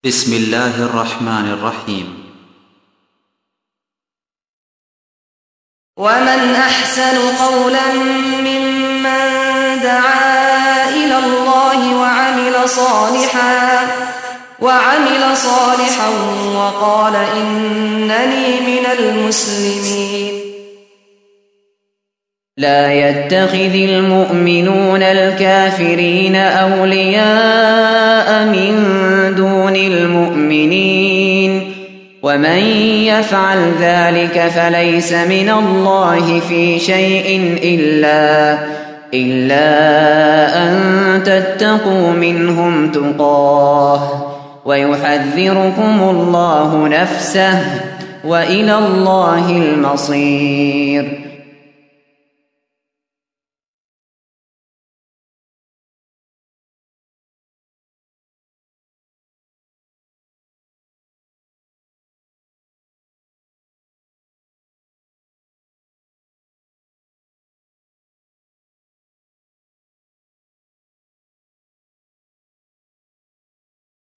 بسم الله الرحمن الرحيم. ومن أحسن قولا ممن دعا إلى الله وعمل صالحا وقال إنني من المسلمين. لا يتخذ المؤمنون الكافرين أولياء من دون المؤمنين ومن يفعل ذلك فليس من الله في شيء إلا أن تتقوا منهم تقاه ويحذركم الله نفسه وإلى الله المصير.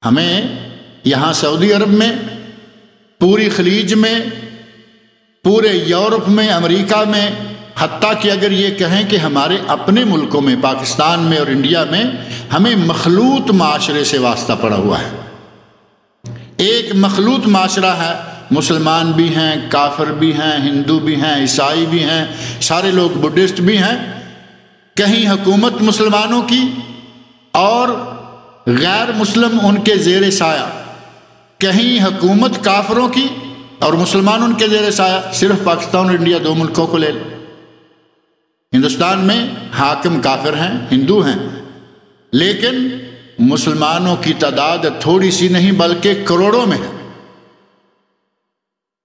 ہمیں یہاں سعودی عرب میں، پوری خلیج میں، پورے یورپ میں، امریکہ میں، حتیٰ کہ اگر یہ کہیں کہ ہمارے اپنے ملکوں میں، پاکستان میں اور انڈیا میں، ہمیں مخلوط معاشرے سے واسطہ پڑا ہوا ہے. ایک مخلوط معاشرہ ہے، مسلمان بھی ہیں، کافر بھی ہیں، ہندو بھی ہیں، عیسائی بھی ہیں، سارے لوگ بدھسٹ بھی ہیں. کہیں حکومت مسلمانوں کی اور غیر مسلم ان کے زیر سایہ، کہیں حکومت کافروں کی اور مسلمان ان کے زیر سایہ. صرف پاکستان اور انڈیا، دو ملکوں کو لے لیں. ہندوستان میں حاکم کافر ہیں، ہندو ہیں، لیکن مسلمانوں کی تعداد تھوڑی سی نہیں بلکہ کروڑوں میں ہے.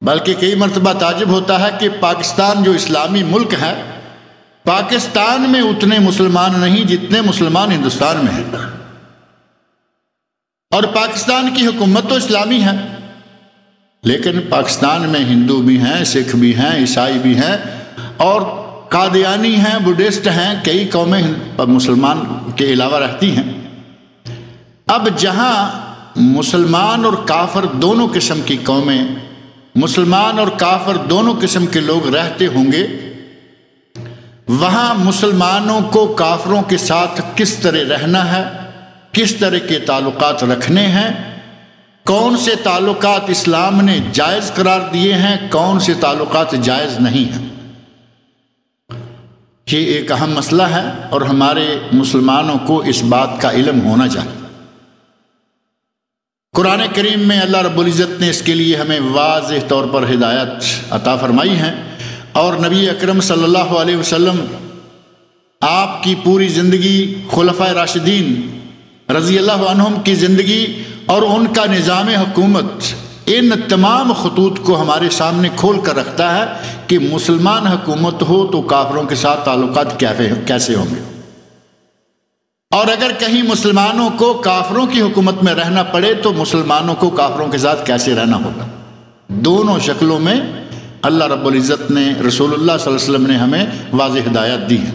بلکہ کئی مرتبہ تعجب ہوتا ہے کہ پاکستان جو اسلامی ملک ہے، پاکستان میں اتنے مسلمان نہیں جتنے مسلمان ہندوستان میں ہیں. اور پاکستان کی حکومت تو اسلامی ہے، لیکن پاکستان میں ہندو بھی ہیں، سکھ بھی ہیں، عیسائی بھی ہیں، اور قادیانی ہیں، بدھسٹ ہیں، کئی قومیں مسلمان کے علاوہ رہتی ہیں. اب جہاں مسلمان اور کافر دونوں قسم کی قومیں، مسلمان اور کافر دونوں قسم کے لوگ رہتے ہوں گے، وہاں مسلمانوں کو کافروں کے ساتھ کس طرح رہنا ہے، کس طرح کے تعلقات رکھنے ہیں، کون سے تعلقات اسلام نے جائز قرار دیے ہیں، کون سے تعلقات جائز نہیں ہیں. یہ ایک اہم مسئلہ ہے اور ہمارے مسلمانوں کو اس بات کا علم ہونا چاہیے. قرآن کریم میں اللہ رب العزت نے اس کے لیے ہمیں واضح طور پر ہدایت عطا فرمائی ہے، اور نبی اکرم صلی اللہ علیہ وسلم آپ کی پوری زندگی، خلفائے راشدین رضی اللہ عنہم کی زندگی اور ان کا نظام حکومت ان تمام خطوط کو ہمارے سامنے کھول کر رکھتا ہے کہ مسلمان حکومت ہو تو کافروں کے ساتھ تعلقات کیسے ہوں گے، اور اگر کہیں مسلمانوں کو کافروں کی حکومت میں رہنا پڑے تو مسلمانوں کو کافروں کے ساتھ کیسے رہنا ہوگا. دونوں شکلوں میں اللہ رب العزت نے، رسول اللہ صلی اللہ علیہ وسلم نے ہمیں واضح ہدایت دی ہے.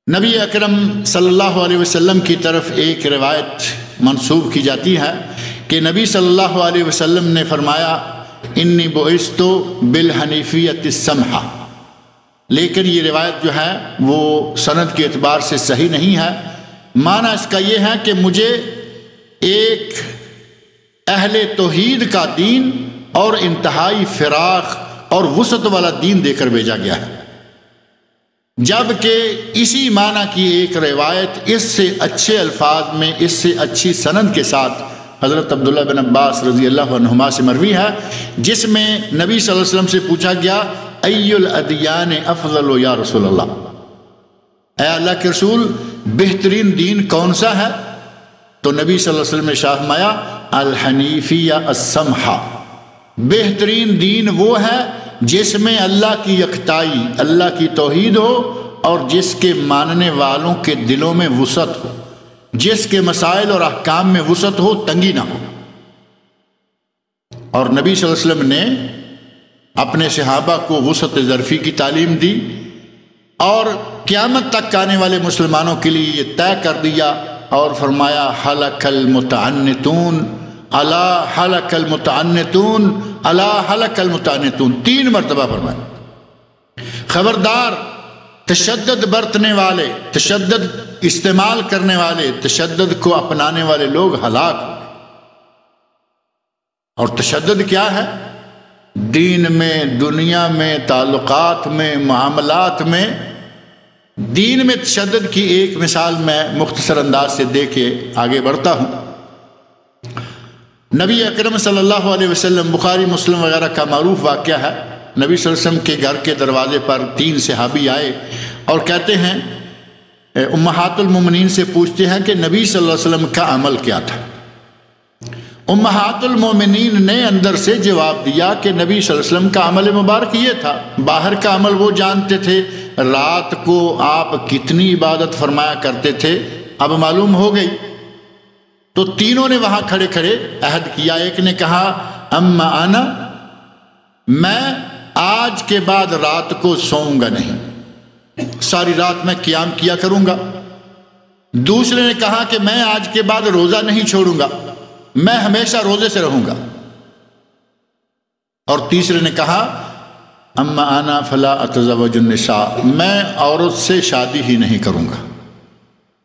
نبی اکرم صلی اللہ علیہ وسلم کی طرف ایک روایت منسوب کی جاتی ہے کہ نبی صلی اللہ علیہ وسلم نے فرمایا انی بعثت بالحنیفیۃ السمحہ، لیکن یہ روایت جو ہے وہ سند کے اعتبار سے صحیح نہیں ہے. معنی اس کا یہ ہے کہ مجھے ایک اہل توحید کا دین اور انتہائی فراخ اور وسعت والا دین دے کر بھیجا گیا ہے. جبکہ اسی معنی کی ایک روایت اس سے اچھے الفاظ میں، اس سے اچھی سند کے ساتھ حضرت عبداللہ بن عباس رضی اللہ عنہما سے مروی ہے، جس میں نبی صلی اللہ علیہ وسلم سے پوچھا گیا ای الادیان افضل یا رسول اللہ، اے اللہ کے رسول بہترین دین کون سا ہے؟ تو نبی صلی اللہ علیہ وسلم نے ارشاد فرمایا الحنیفیہ السمحہ، بہترین دین وہ ہے جس میں اللہ کی یکتائی، اللہ کی توحید ہو، اور جس کے ماننے والوں کے دلوں میں وسعت ہو، جس کے مسائل اور احکام میں وسعت ہو، تنگی نہ ہو. اور نبی صلی اللہ علیہ وسلم نے اپنے صحابہ کو وسعت ظرفی کی تعلیم دی، اور قیامت تک آنے والے مسلمانوں کے لیے یہ طے کر دیا اور فرمایا ہلک المتعنتون الا ہلک المتعنتون الا ہلک المتعنتون، 3 مرتبہ فرمایا خبردار تشدد برتنے والے، تشدد استعمال کرنے والے، تشدد کو اپنانے والے لوگ ہلاک ہو۔ اور تشدد کیا ہے؟ دین میں، دنیا میں، تعلقات میں، معاملات میں۔ دین میں تشدد کی ایک مثال میں مختصر انداز سے دے کے آگے بڑھتا ہوں۔ نبی اکرم صلی اللہ علیہ وسلم، بخاری مسلم وغیرہ کا معروف واقعہ ہے، نبی صلی اللہ علیہ وسلم کے گھر کے دروازے پر 3 صحابی آئے اور کہتے ہیں، امہات المومنین سے پوچھتے ہیں کہ نبی صلی اللہ علیہ وسلم کا عمل کیا تھا۔ امہات المومنین نے اندر سے جواب دیا کہ نبی صلی اللہ علیہ وسلم کا عمل مبارک یہ تھا، باہر کا عمل وہ جانتے تھے، رات کو آپ کتنی عبادت فرمایا کرتے تھے اب معلوم ہو گئی۔ تو تینوں نے وہاں کھڑے کھڑے عہد کیا۔ ایک نے کہا اما انا، میں آج کے بعد رات کو سوؤں گا نہیں، ساری رات میں قیام کیا کروں گا۔ دوسرے نے کہا کہ میں آج کے بعد روزہ نہیں چھوڑوں گا، میں ہمیشہ روزے سے رہوں گا۔ اور تیسرے نے کہا اما انا فلا اتزوج النساء، میں عورت سے شادی ہی نہیں کروں گا،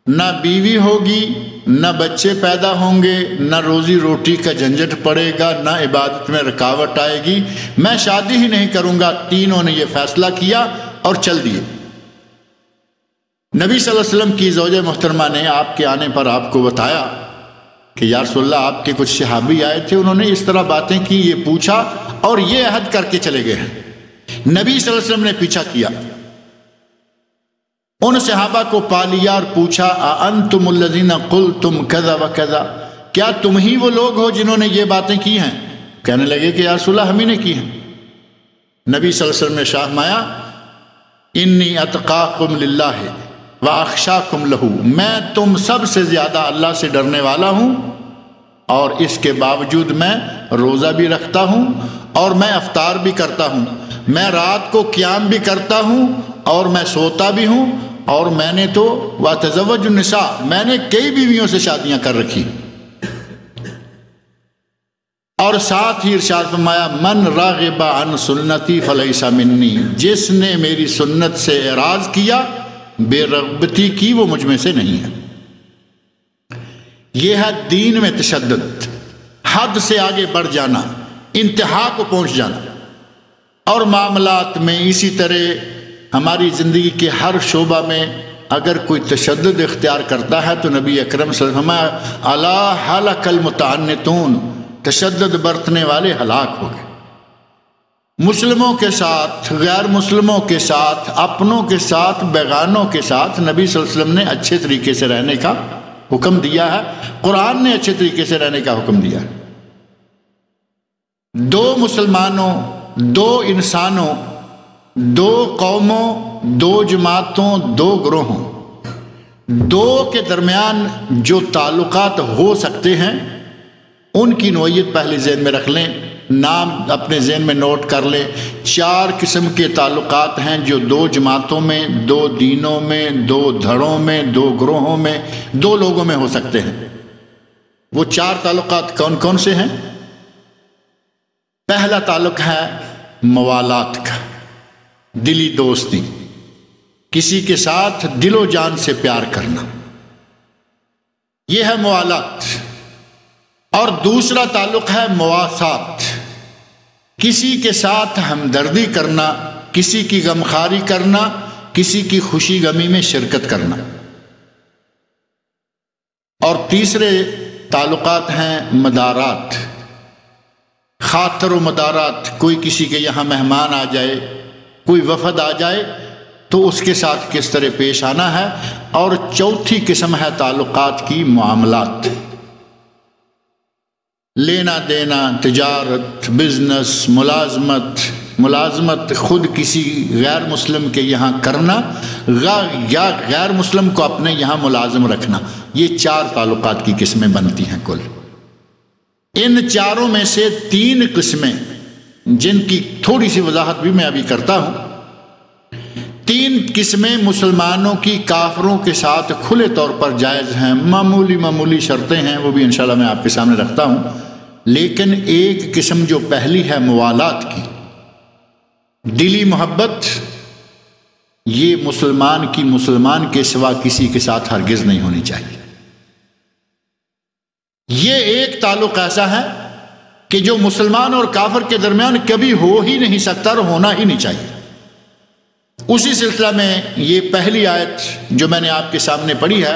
نہ بیوی ہوگی، نہ بچے پیدا ہوں گے، نہ روزی روٹی کا جھنجٹ پڑے گا، نہ عبادت میں رکاوٹ آئے گی، میں شادی ہی نہیں کروں گا۔ تینوں نے یہ فیصلہ کیا اور چل دیے۔ نبی صلی اللہ علیہ وسلم کی زوجہ محترمہ نے آپ کے آنے پر آپ کو بتایا کہ یا رسول اللہ، آپ کے کچھ صحابی آئے تھے، انہوں نے اس طرح باتیں کی، یہ پوچھا اور یہ عہد کر کے چلے گئے ہیں۔ نبی صلی اللہ علیہ وسلم نے پیچھا کیا، ان صحابہ کو پا لیا اور پوچھا اَأَنْتُمُ الَّذِينَ قُلْتُمْ كَذَا وَكَذَا، کیا تم ہی وہ لوگ ہو جنہوں نے یہ باتیں کی ہیں؟ کہنے لگے کہ یا رسول اللہ، ہم ہی نے کی ہیں۔ نبی صلی اللہ علیہ وسلم نے شرمایا انی اتقاکم للہ واخشاکم لہ، میں تم سب سے زیادہ اللہ سے ڈرنے والا ہوں، اور اس کے باوجود میں روزہ بھی رکھتا ہوں اور میں افطار بھی کرتا ہوں، میں رات کو قیام بھی کرتا ہوں اور میں سوتا بھی ہوں، اور میں نے تو وَتَزَوَّجُ النِّسَاء، میں نے کئی بیویوں سے شادیاں کر رکھی۔ اور ساتھ ہی ارشاد فرمایا من راغب عن سنتی فلیس منی، جس نے میری سنت سے اعراض کیا، بے رغبتی کی، وہ مجھ میں سے نہیں ہے۔ یہ ہے دین میں تشدد، حد سے آگے بڑھ جانا، انتہا کو پہنچ جانا۔ اور معاملات میں اسی طرح ہماری زندگی کے ہر شعبہ میں اگر کوئی تشدد اختیار کرتا ہے تو نبی اکرم صلی اللہ علیہ وسلم الا ہلک المتعنتون، تشدد برتنے والے ہلاک ہو گئے۔ مسلموں کے ساتھ، غیر مسلموں کے ساتھ، اپنوں کے ساتھ، بیگانوں کے ساتھ نبی صلی اللہ علیہ وسلم نے اچھے طریقے سے رہنے کا حکم دیا ہے، قرآن نے اچھے طریقے سے رہنے کا حکم دیا ہے۔ 2 مسلمانوں، 2 انسانوں، 2 قوموں، 2 جماعتوں، 2 گروہوں، 2 کے درمیان جو تعلقات ہو سکتے ہیں ان کی نوعیت پہلے ذہن میں رکھ لیں، نام اپنے ذہن میں نوٹ کر لیں۔ 4 قسم کے تعلقات ہیں جو 2 جماعتوں میں، 2 دینوں میں، 2 دھڑوں میں، 2 گروہوں میں، 2 لوگوں میں ہو سکتے ہیں۔ وہ 4 تعلقات کون کون سے ہیں؟ پہلا تعلق ہے موالات کا، دلی دوستی، کسی کے ساتھ دل و جان سے پیار کرنا، یہ ہے موالات۔ اور دوسرا تعلق ہے مواسات، کسی کے ساتھ ہمدردی کرنا، کسی کی غمخواری کرنا، کسی کی خوشی غمی میں شرکت کرنا۔ اور تیسرے تعلقات ہیں مدارات، خاطر و مدارات، کوئی کسی کے یہاں مہمان آ جائے، کوئی وفد آ جائے تو اس کے ساتھ کس طرح پیش آنا ہے۔ اور چوتھی قسم ہے تعلقات کی معاملات، لینا دینا، تجارت، بزنس، ملازمت خود کسی غیر مسلم کے یہاں کرنا یا غیر مسلم کو اپنے یہاں ملازم رکھنا۔ یہ 4 تعلقات کی قسمیں بنتی ہیں کل۔ ان 4 میں سے 3 قسمیں جن کی تھوڑی سی وضاحت بھی میں ابھی کرتا ہوں، تین قسمیں مسلمانوں کی کافروں کے ساتھ کھلے طور پر جائز ہیں، معمولی شرطیں ہیں، وہ بھی انشاءاللہ میں آپ کے سامنے رکھتا ہوں۔ لیکن ایک قسم جو پہلی ہے موالات کی، دلی محبت، یہ مسلمان کی مسلمان کے سوا کسی کے ساتھ ہرگز نہیں ہونی چاہیے۔ یہ ایک تعلق ایسا ہے کہ جو مسلمان اور کافر کے درمیان کبھی ہو ہی نہیں سکتا اور ہونا ہی نہیں چاہیے۔ اسی سلسلہ میں یہ پہلی آیت جو میں نے آپ کے سامنے پڑھی ہے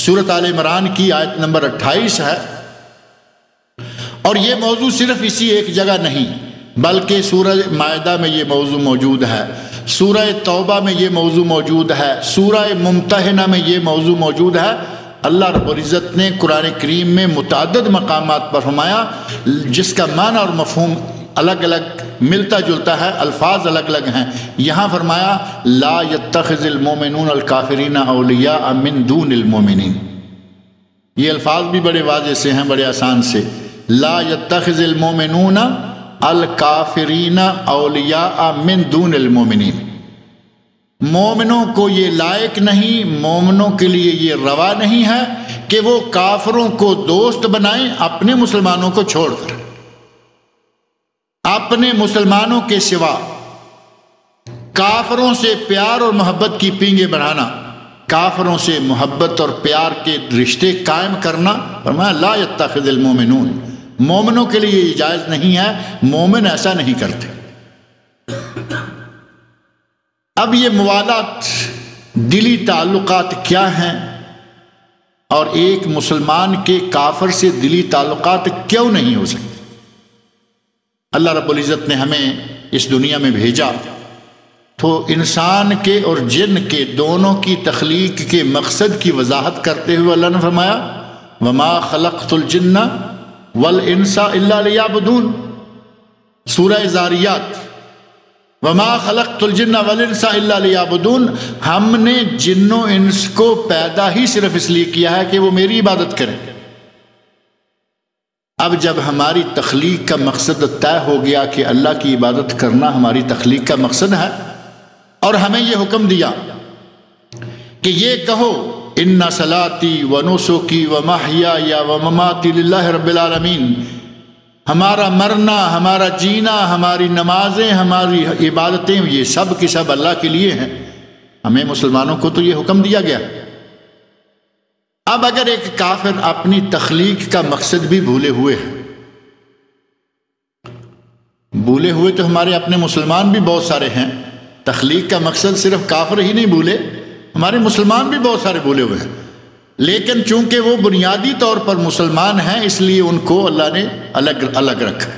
سورۃ آل عمران کی آیت نمبر 28 ہے، اور یہ موضوع صرف اسی ایک جگہ نہیں بلکہ سورہ مائدہ میں یہ موضوع موجود ہے، سورہ توبہ میں یہ موضوع موجود ہے، سورہ ممتحنہ میں یہ موضوع موجود ہے۔ اللہ رب العزت نے قرآن کریم میں متعدد مقامات پر فرمایا جس کا معنی اور مفہوم الگ الگ ملتا جلتا ہے، الفاظ الگ الگ ہیں۔ یہاں فرمایا لا يتخذ المؤمنون الکافرین اولیاء من دون المؤمنین، یہ الفاظ بھی بڑے واضح سے ہیں، بڑے آسان سے۔ لا يتخذ المؤمنون الکافرین اولیاء من دون المؤمنین، مومنوں کو یہ لائق نہیں، مومنوں کے لیے یہ روا نہیں ہے کہ وہ کافروں کو دوست بنائیں اپنے مسلمانوں کو چھوڑ کر، اپنے مسلمانوں کے سوا کافروں سے پیار اور محبت کی پینگیں بڑھانا، کافروں سے محبت اور پیار کے رشتے قائم کرنا۔ فرمایا لا يتخذ المؤمنون، مومنوں کے لیے یہ جائز نہیں ہے، مومن ایسا نہیں کرتے۔ اب یہ موالات، دلی تعلقات کیا ہیں، اور ایک مسلمان کے کافر سے دلی تعلقات کیوں نہیں ہو سکتے؟ اللہ رب العزت نے ہمیں اس دنیا میں بھیجا تو انسان کے اور جن کے دونوں کی تخلیق کے مقصد کی وضاحت کرتے ہوئے اللہ نے فرمایا وَمَا خَلَقْتُ الْجِنَّ وَالْإِنسَ إِلَّا لِيَعْبُدُونَ، سورہ زاریات، وَمَا خَلَقْتُ الْجِنَّ وَالْإِنسَ إِلَّا لِيَعْبُدُونَ، ہم نے جن و انس کو پیدا ہی صرف اس لیے کیا ہے کہ وہ میری عبادت کریں۔ اب جب ہماری تخلیق کا مقصد طے ہو گیا کہ اللہ کی عبادت کرنا ہماری تخلیق کا مقصد ہے، اور ہمیں یہ حکم دیا کہ یہ کہو ان صلاتی و نسکی و محیای و مماتی للہ رب العالمین، ہمارا مرنا، ہمارا جینا، ہماری نمازیں، ہماری عبادتیں، یہ سب کی سب اللہ کے لیے ہیں۔ ہمیں مسلمانوں کو تو یہ حکم دیا گیا۔ اب اگر ایک کافر اپنی تخلیق کا مقصد بھی بھولے ہوئے ہے، بھولے ہوئے تو ہمارے اپنے مسلمان بھی بہت سارے ہیں، تخلیق کا مقصد صرف کافر ہی نہیں بھولے، ہمارے مسلمان بھی بہت سارے بھولے ہوئے ہیں، لیکن چونکہ وہ بنیادی طور پر مسلمان ہیں اس لیے ان کو اللہ نے الگ رکھا،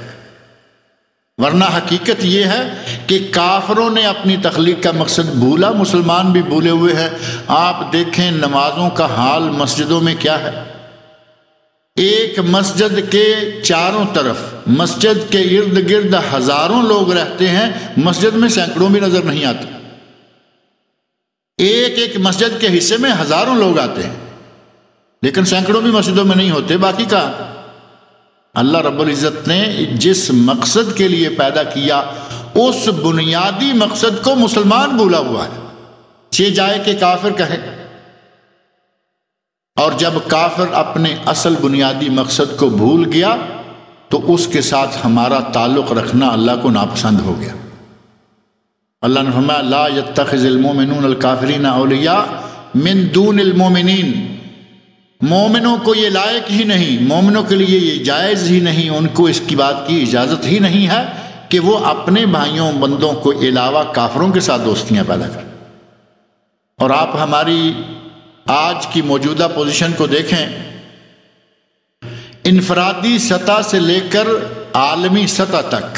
ورنہ حقیقت یہ ہے کہ کافروں نے اپنی تخلیق کا مقصد بھولا، مسلمان بھی بھولے ہوئے ہیں۔ آپ دیکھیں نمازوں کا حال مسجدوں میں کیا ہے، ایک مسجد کے چاروں طرف، مسجد کے ارد گرد ہزاروں لوگ رہتے ہیں، مسجد میں سینکڑوں بھی نظر نہیں آتے، ایک ایک مسجد کے حصے میں ہزاروں لوگ آتے ہیں لیکن سینکڑوں بھی مسجدوں میں نہیں ہوتے، باقی کا اللہ رب العزت نے جس مقصد کے لیے پیدا کیا اس بنیادی مقصد کو مسلمان بھولا ہوا ہے، یہ جائے کہ کافر کہے۔ اور جب کافر اپنے اصل بنیادی مقصد کو بھول گیا تو اس کے ساتھ ہمارا تعلق رکھنا اللہ کو ناپسند ہو گیا۔ اللہ نے فرمایا لا يتخذ المؤمنون الکافرین اولیاء من دون المؤمنین، مومنوں کو یہ لائق ہی نہیں، مومنوں کے لیے یہ جائز ہی نہیں، ان کو اس کی بات کی اجازت ہی نہیں ہے کہ وہ اپنے بھائیوں بندوں کو علاوہ کافروں کے ساتھ دوستیاں پیدا کریں۔ اور آپ ہماری آج کی موجودہ پوزیشن کو دیکھیں، انفرادی سطح سے لے کر عالمی سطح تک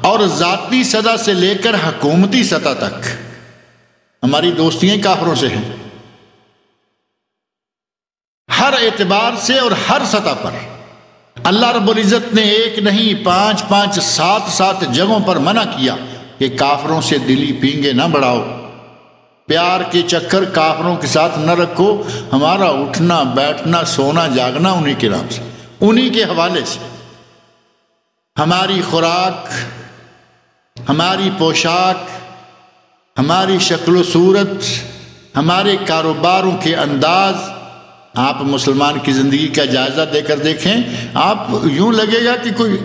اور ذاتی سطح سے لے کر حکومتی سطح تک ہماری دوستیاں کافروں سے ہیں، ہر اعتبار سے اور ہر سطح پر۔ اللہ رب العزت نے ایک نہیں 5 7 جگہوں پر منع کیا کہ کافروں سے دلی پینگے نہ بڑھاؤ، پیار کے چکر کافروں کے ساتھ نہ رکھو، ہمارا اٹھنا بیٹھنا سونا جاگنا انہی کے نام سے، انہی کے حوالے سے، ہماری خوراک، ہماری پوشاک، ہماری شکل و صورت، ہمارے کاروباروں کے انداز، آپ مسلمان کی زندگی کا جائزہ دے کر دیکھیں، آپ یوں لگے گا کہ کوئی،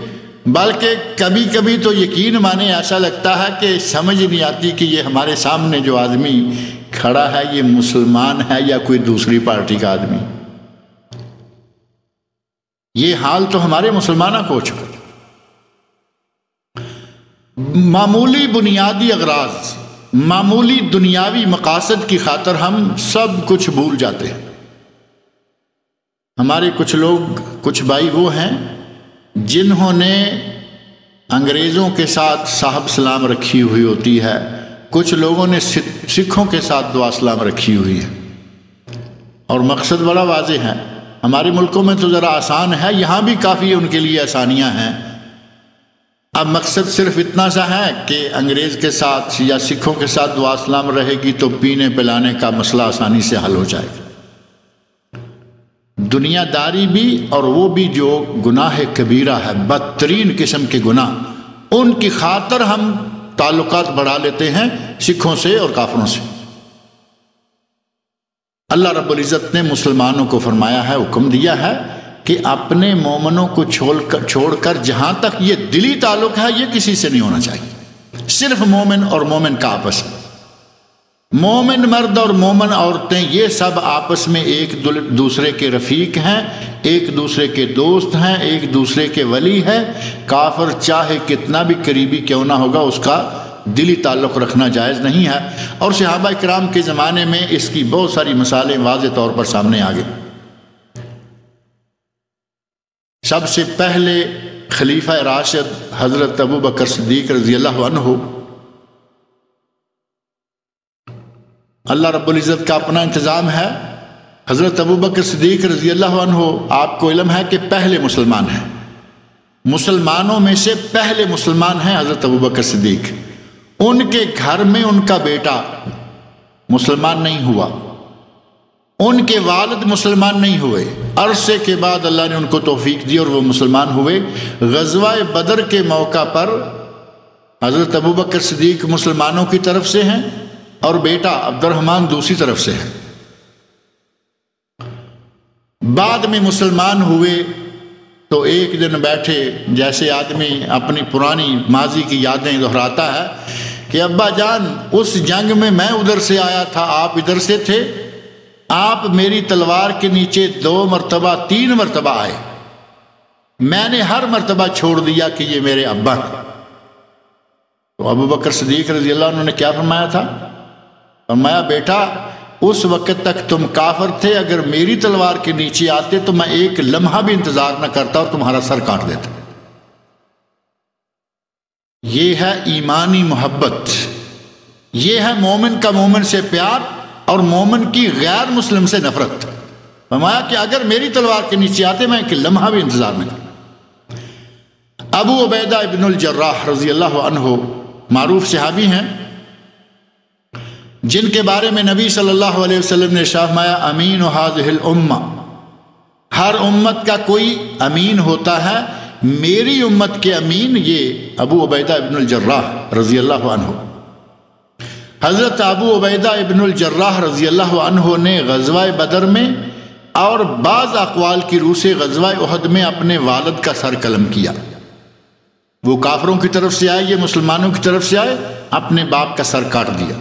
بلکہ کبھی کبھی تو یقین مانے ایسا لگتا ہے کہ سمجھ نہیں آتی کہ یہ ہمارے سامنے جو آدمی کھڑا ہے یہ مسلمان ہے یا کوئی دوسری پارٹی کا آدمی۔ یہ حال تو ہمارے مسلمانوں کو ہو چکا۔ معمولی بنیادی اغراض، معمولی دنیاوی مقاصد کی خاطر ہم سب کچھ بھول جاتے ہیں۔ ہمارے کچھ لوگ، کچھ بھائی وہ ہیں جنہوں نے انگریزوں کے ساتھ صاحب سلام رکھی ہوئی ہوتی ہے، کچھ لوگوں نے سکھوں کے ساتھ دعا سلام رکھی ہوئی ہے، اور مقصد بڑا واضح ہے۔ ہمارے ملکوں میں تو ذرا آسان ہے، یہاں بھی کافی ان کے لیے آسانیاں ہیں۔ اب مقصد صرف اتنا سا ہے کہ انگریز کے ساتھ یا سکھوں کے ساتھ دعا سلام رہے گی تو پینے پلانے کا مسئلہ آسانی سے حل ہو جائے گا۔ دنیا داری بھی اور وہ بھی جو گناہ کبیرہ ہے، بدترین قسم کے گناہ، ان کی خاطر ہم تعلقات بڑھا لیتے ہیں سکھوں سے اور کافروں سے۔ اللہ رب العزت نے مسلمانوں کو فرمایا ہے، حکم دیا ہے کہ اپنے مومنوں کو چھوڑ کر جہاں تک یہ دلی تعلق ہے یہ کسی سے نہیں ہونا چاہیے، صرف مومن اور مومن کا آپس میں۔ مومن مرد اور مومن عورتیں یہ سب آپس میں ایک دوسرے کے رفیق ہیں، ایک دوسرے کے دوست ہیں، ایک دوسرے کے ولی ہیں۔ کافر چاہے کتنا بھی قریبی کیوں نہ ہوگا اس کا دلی تعلق رکھنا جائز نہیں ہے، اور صحابہ کرام کے زمانے میں اس کی بہت ساری مثالیں واضح طور پر سامنے آ گئی۔ سب سے پہلے خلیفہ راشد حضرت ابو بکر صدیق رضی اللہ عنہ، اللہ رب العزت کا اپنا انتظام ہے۔ حضرت ابو بکر صدیق رضی اللہ عنہ، آپ کو علم ہے کہ پہلے مسلمان ہیں، مسلمانوں میں سے پہلے مسلمان ہیں حضرت ابو بکر صدیق۔ ان کے گھر میں ان کا بیٹا مسلمان نہیں ہوا، ان کے والد مسلمان نہیں ہوئے، عرصے کے بعد اللہ نے ان کو توفیق دی اور وہ مسلمان ہوئے۔ غزوہ بدر کے موقع پر حضرت ابو بکر صدیق مسلمانوں کی طرف سے ہیں اور بیٹا عبد الرحمن دوسری طرف سے ہے۔ بعد میں مسلمان ہوئے تو ایک دن بیٹھے، جیسے آدمی اپنی پرانی ماضی کی یادیں دہراتا ہے کہ ابا جان اس جنگ میں ادھر سے آیا تھا، آپ ادھر سے تھے، آپ میری تلوار کے نیچے 2 مرتبہ 3 مرتبہ آئے، میں نے ہر مرتبہ چھوڑ دیا کہ یہ میرے ابا ہیں۔ تو ابو بکر صدیق رضی اللہ عنہ نے کیا فرمایا تھا؟ فرمایا بیٹا اس وقت تک تم کافر تھے، اگر میری تلوار کے نیچے آتے تو میں ایک لمحہ بھی انتظار نہ کرتا اور تمہارا سر کاٹ دیتا۔ یہ ہے ایمانی محبت، یہ ہے مومن کا مومن سے پیار اور مومن کی غیر مسلم سے نفرت۔ فرمایا کہ اگر میری تلوار کے نیچے آتے میں ایک لمحہ بھی انتظار نہ کرتا۔ ابو عبیدہ ابن الجراح رضی اللہ عنہ معروف صحابی ہیں، جن کے بارے میں نبی صلی اللہ علیہ وسلم نے ارشاد فرمایا امین هذه الامہ، ہر امت کا کوئی امین ہوتا ہے، میری امت کے امین یہ ابو عبیدہ ابن الجراح رضی اللہ عنہ۔ حضرت ابو عبیدہ ابن الجراح رضی اللہ عنہ نے غزوہ بدر میں اور بعض اقوال کی روح سے غزوہ احد میں اپنے والد کا سر قلم کیا۔ وہ کافروں کی طرف سے آئے، یہ مسلمانوں کی طرف سے آئے، اپنے باپ کا سر کاٹ دیا۔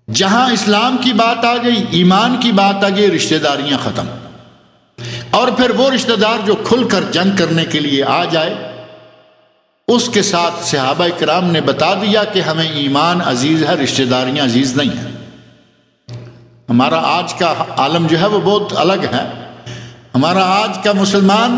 جہاں اسلام کی بات آ گئی، ایمان کی بات آ گئی، رشتہ داریاں ختم۔ اور پھر وہ رشتہ دار جو کھل کر جنگ کرنے کے لیے آ جائے، اس کے ساتھ صحابہ کرام نے بتا دیا کہ ہمیں ایمان عزیز ہے، رشتہ داریاں عزیز نہیں ہیں۔ ہمارا آج کا عالم جو ہے وہ بہت الگ ہے۔ ہمارا آج کا مسلمان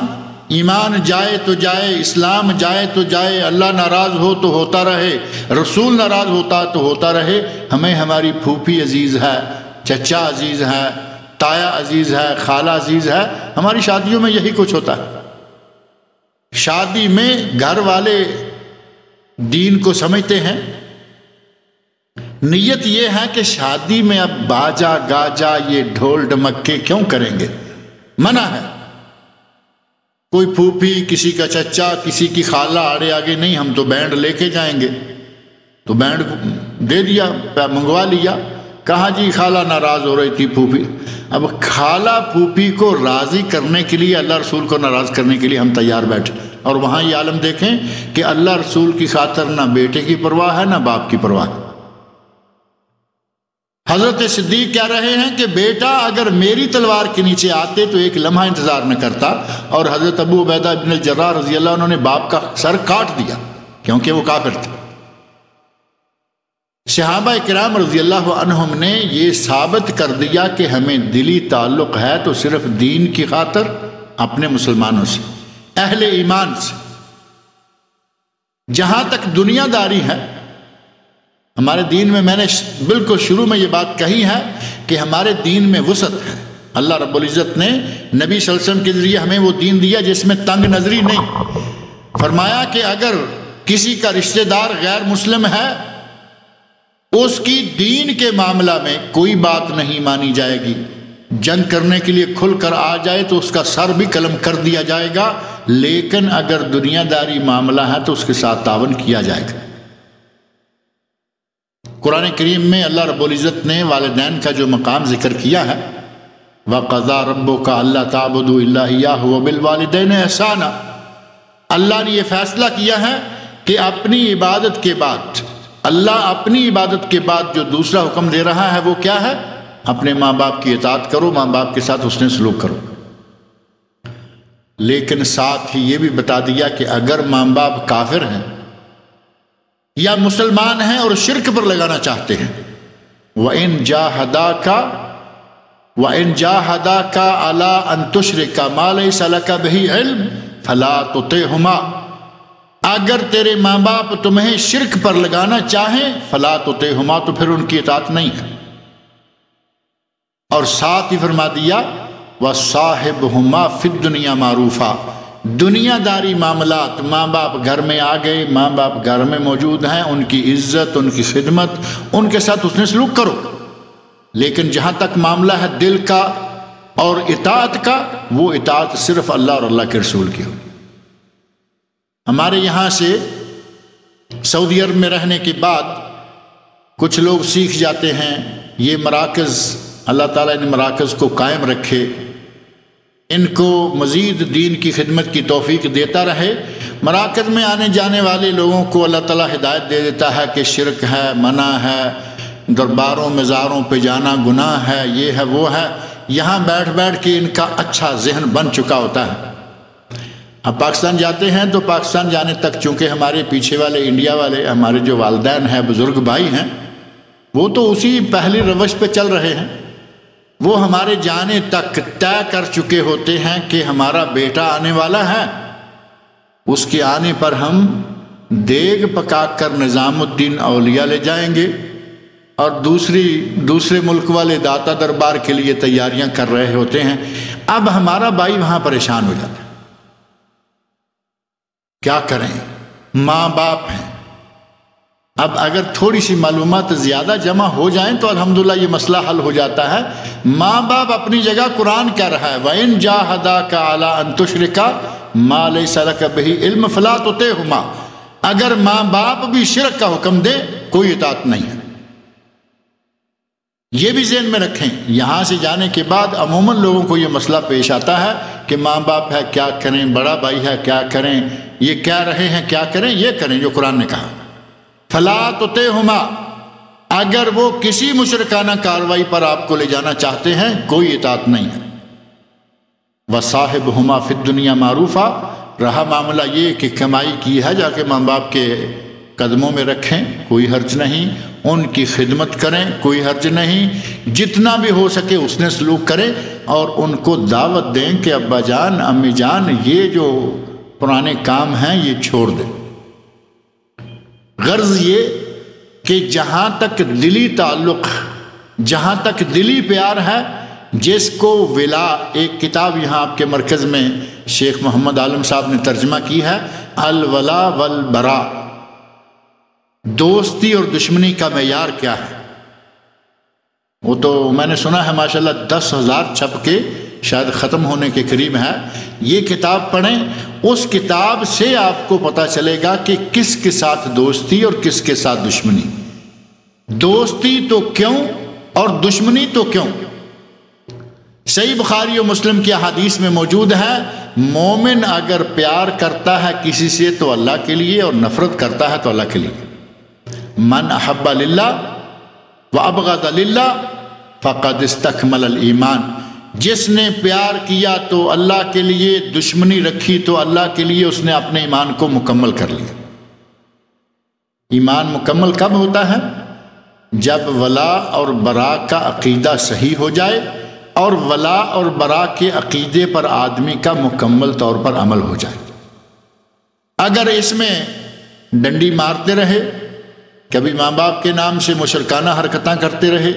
ایمان جائے تو جائے، اسلام جائے تو جائے، اللہ ناراض ہو تو ہوتا رہے، رسول ناراض ہوتا تو ہوتا رہے، ہمیں ہماری پھوپھی عزیز ہے، چچا عزیز ہے، تایا عزیز ہے، خالہ عزیز ہے۔ ہماری شادیوں میں یہی کچھ ہوتا ہے۔ شادی میں گھر والے دین کو سمجھتے ہیں، نیت یہ ہے کہ شادی میں اب باجا گاجا یہ ڈھول ڈمکے کیوں کریں گے، منع ہے۔ کوئی پھوپھی، کسی کا چچا، کسی کی خالہ آڑے آگے نہیں، ہم تو بینڈ لے کے جائیں گے۔ تو بینڈ دے دیا، منگوا لیا، کہا جی خالہ ناراض ہو رہی تھی پھوپھی، اب خالہ پھوپھی کو راضی کرنے کے لیے، اللہ رسول کو ناراض کرنے کے لیے ہم تیار بیٹھے، اور وہاں یہ عالم دیکھیں کہ اللہ رسول کی خاطر نہ بیٹے کی پرواہ ہے نہ باپ کی پرواہ ہے۔ حضرت صدیق کہہ رہے ہیں کہ بیٹا اگر میری تلوار کے نیچے آتے تو ایک لمحہ انتظار نہ کرتا، اور حضرت ابو عبیدہ بن الجراح رضی اللہ عنہ نے باپ کا سر کاٹ دیا کیونکہ وہ کافر تھے۔ صحابہ کرام رضی اللہ عنہم نے یہ ثابت کر دیا کہ ہمیں دلی تعلق ہے تو صرف دین کی خاطر اپنے مسلمانوں سے، اہل ایمان سے۔ جہاں تک دنیا داری ہے، ہمارے دین میں، میں نے بالکل شروع میں یہ بات کہی ہے کہ ہمارے دین میں وسعت ہے۔ اللہ رب العزت نے نبی صلی اللہ علیہ وسلم کے ذریعے ہمیں وہ دین دیا جس میں تنگ نظری نہیں۔ فرمایا کہ اگر کسی کا رشتہ دار غیر مسلم ہے، اس کی دین کے معاملہ میں کوئی بات نہیں مانی جائے گی، جنگ کرنے کے لیے کھل کر آ جائے تو اس کا سر بھی قلم کر دیا جائے گا، لیکن اگر دنیا داری معاملہ ہے تو اس کے ساتھ تعاون کیا جائے گا۔ قرآن کریم میں اللہ رب العزت نے والدین کا جو مقام ذکر کیا ہے، وَقَضَىٰ رَبُّكَ أَلَّا تَعْبُدُوا إِلَّا إِيَّاهُ وَبِالْوَالِدَيْنِ إِحْسَانًا۔ اللہ نے یہ فیصلہ کیا ہے کہ اپنی عبادت کے بعد، اللہ اپنی عبادت کے بعد جو دوسرا حکم دے رہا ہے وہ کیا ہے؟ اپنے ماں باپ کی اطاعت کرو، ماں باپ کے ساتھ حسن سلوک کرو۔ لیکن ساتھ ہی یہ بھی بتا دیا کہ اگر ماں باپ کافر ہیں یا مسلمان ہیں اور شرک پر لگانا چاہتے ہیں، وَإِن جَاهَدَاكَ عَلَىٰ أَن تُشْرِكَ مَا لَيْسَ لَكَ بِهِ عِلْمٌ فَلَا تُطِعْهُمَا، اگر تیرے ماں باپ تمہیں شرک پر لگانا چاہیں فَلَا تُطِعْهُمَا، تو پھر ان کی اطاعت نہیں ہے۔ اور ساتھ ہی فرما دیا وَصَاحِبْهُمَا فِي الدُّنْيَا مَعْرُوفًا، دنیا داری معاملات، ماں باپ گھر میں آ گئے، ماں باپ گھر میں موجود ہیں، ان کی عزت، ان کی خدمت، ان کے ساتھ حسن سلوک کرو۔ لیکن جہاں تک معاملہ ہے دل کا اور اطاعت کا، وہ اطاعت صرف اللہ اور اللہ کے رسول کی ہو۔ ہمارے یہاں سے سعودی عرب میں رہنے کے بعد کچھ لوگ سیکھ جاتے ہیں، یہ مراکز، اللہ تعالیٰ نے مراکز کو قائم رکھے، ان کو مزید دین کی خدمت کی توفیق دیتا رہے۔ مراکز میں آنے جانے والے لوگوں کو اللہ تعالیٰ ہدایت دے دیتا ہے کہ شرک ہے، منع ہے، درباروں مزاروں پہ جانا گناہ ہے، یہ ہے وہ ہے۔ یہاں بیٹھ بیٹھ کے ان کا اچھا ذہن بن چکا ہوتا ہے۔ اب پاکستان جاتے ہیں تو پاکستان جانے تک چونکہ ہمارے پیچھے والے انڈیا والے ہمارے جو والدین ہیں، بزرگ بھائی ہیں، وہ تو اسی پہلی روش پہ چل رہے ہیں۔ وہ ہمارے جانے تک طے کر چکے ہوتے ہیں کہ ہمارا بیٹا آنے والا ہے، اس کے آنے پر ہم دیگ پکا کر نظام الدین اولیاء لے جائیں گے، اور دوسرے ملک والے داتا دربار کے لیے تیاریاں کر رہے ہوتے ہیں۔ اب ہمارا بھائی وہاں پریشان ہو جاتا ہے، کیا کریں؟ ماں باپ ہیں۔ اب اگر تھوڑی سی معلومات زیادہ جمع ہو جائیں تو الحمدللہ یہ مسئلہ حل ہو جاتا ہے۔ ماں باپ اپنی جگہ، قرآن کہہ رہا ہے وَإِن جَاهَدَاكَ عَلَىٰ أَن تُشْرِكَ مَا لَيْسَ لَكَ بِهِ عِلْمٌ فَلَا تُطِعْهُمَا، اگر ماں باپ بھی شرک کا حکم دے کوئی اطاعت نہیں ہے۔ یہ بھی ذہن میں رکھیں، یہاں سے جانے کے بعد عموماً لوگوں کو یہ مسئلہ پیش آتا ہے کہ ماں باپ ہے کیا کریں، بڑا بھائی ہے کیا کریں، یہ کہہ رہے ہیں کیا کریں، یہ کریں جو قرآن نے کہا۔ فَلَا تُطِعْهُمَا، اگر وہ کسی مشرکانہ کاروائی پر آپ کو لے جانا چاہتے ہیں کوئی اطاعت نہیں ہے۔ وَصَاحِبْهُمَا فِي الدُّنْيَا مَعْرُوفًا، رہا معاملہ یہ کہ کمائی کی ہے، جا کے ماں باپ کے قدموں میں رکھیں، کوئی حرج نہیں، ان کی خدمت کریں، کوئی حرج نہیں، جتنا بھی ہو سکے اس نے سلوک کریں، اور ان کو دعوت دیں کہ ابا جان، امی جان، یہ جو پرانے کام ہیں یہ چھوڑ دیں۔ غرض یہ کہ جہاں تک دلی تعلق، جہاں تک دلی پیار ہے، جس کو ولا، ایک کتاب یہاں آپ کے مرکز میں شیخ محمد عالم صاحب نے ترجمہ کی ہے، الولا والبرا، دوستی اور دشمنی کا معیار کیا ہے۔ وہ تو میں نے سنا ہے ماشاءاللہ 10,000 چھپ کے شاید ختم ہونے کے قریب ہے، یہ کتاب پڑھیں، اس کتاب سے آپ کو پتہ چلے گا کہ کس کے ساتھ دوستی اور کس کے ساتھ دشمنی، دوستی تو کیوں اور دشمنی تو کیوں۔ صحیح بخاری و مسلم کی احادیث میں موجود ہے، مومن اگر پیار کرتا ہے کسی سے تو اللہ کے لیے، اور نفرت کرتا ہے تو اللہ کے لیے۔ من احب للہ وابغض للہ فقد استکمل الایمان، جس نے پیار کیا تو اللہ کے لیے، دشمنی رکھی تو اللہ کے لیے، اس نے اپنے ایمان کو مکمل کر لیا۔ ایمان مکمل کب ہوتا ہے؟ جب ولا اور برا کا عقیدہ صحیح ہو جائے اور ولا اور برا کے عقیدے پر آدمی کا مکمل طور پر عمل ہو جائے۔ اگر اس میں ڈنڈی مارتے رہے، کبھی ماں باپ کے نام سے مشرکانہ حرکتیں کرتے رہے،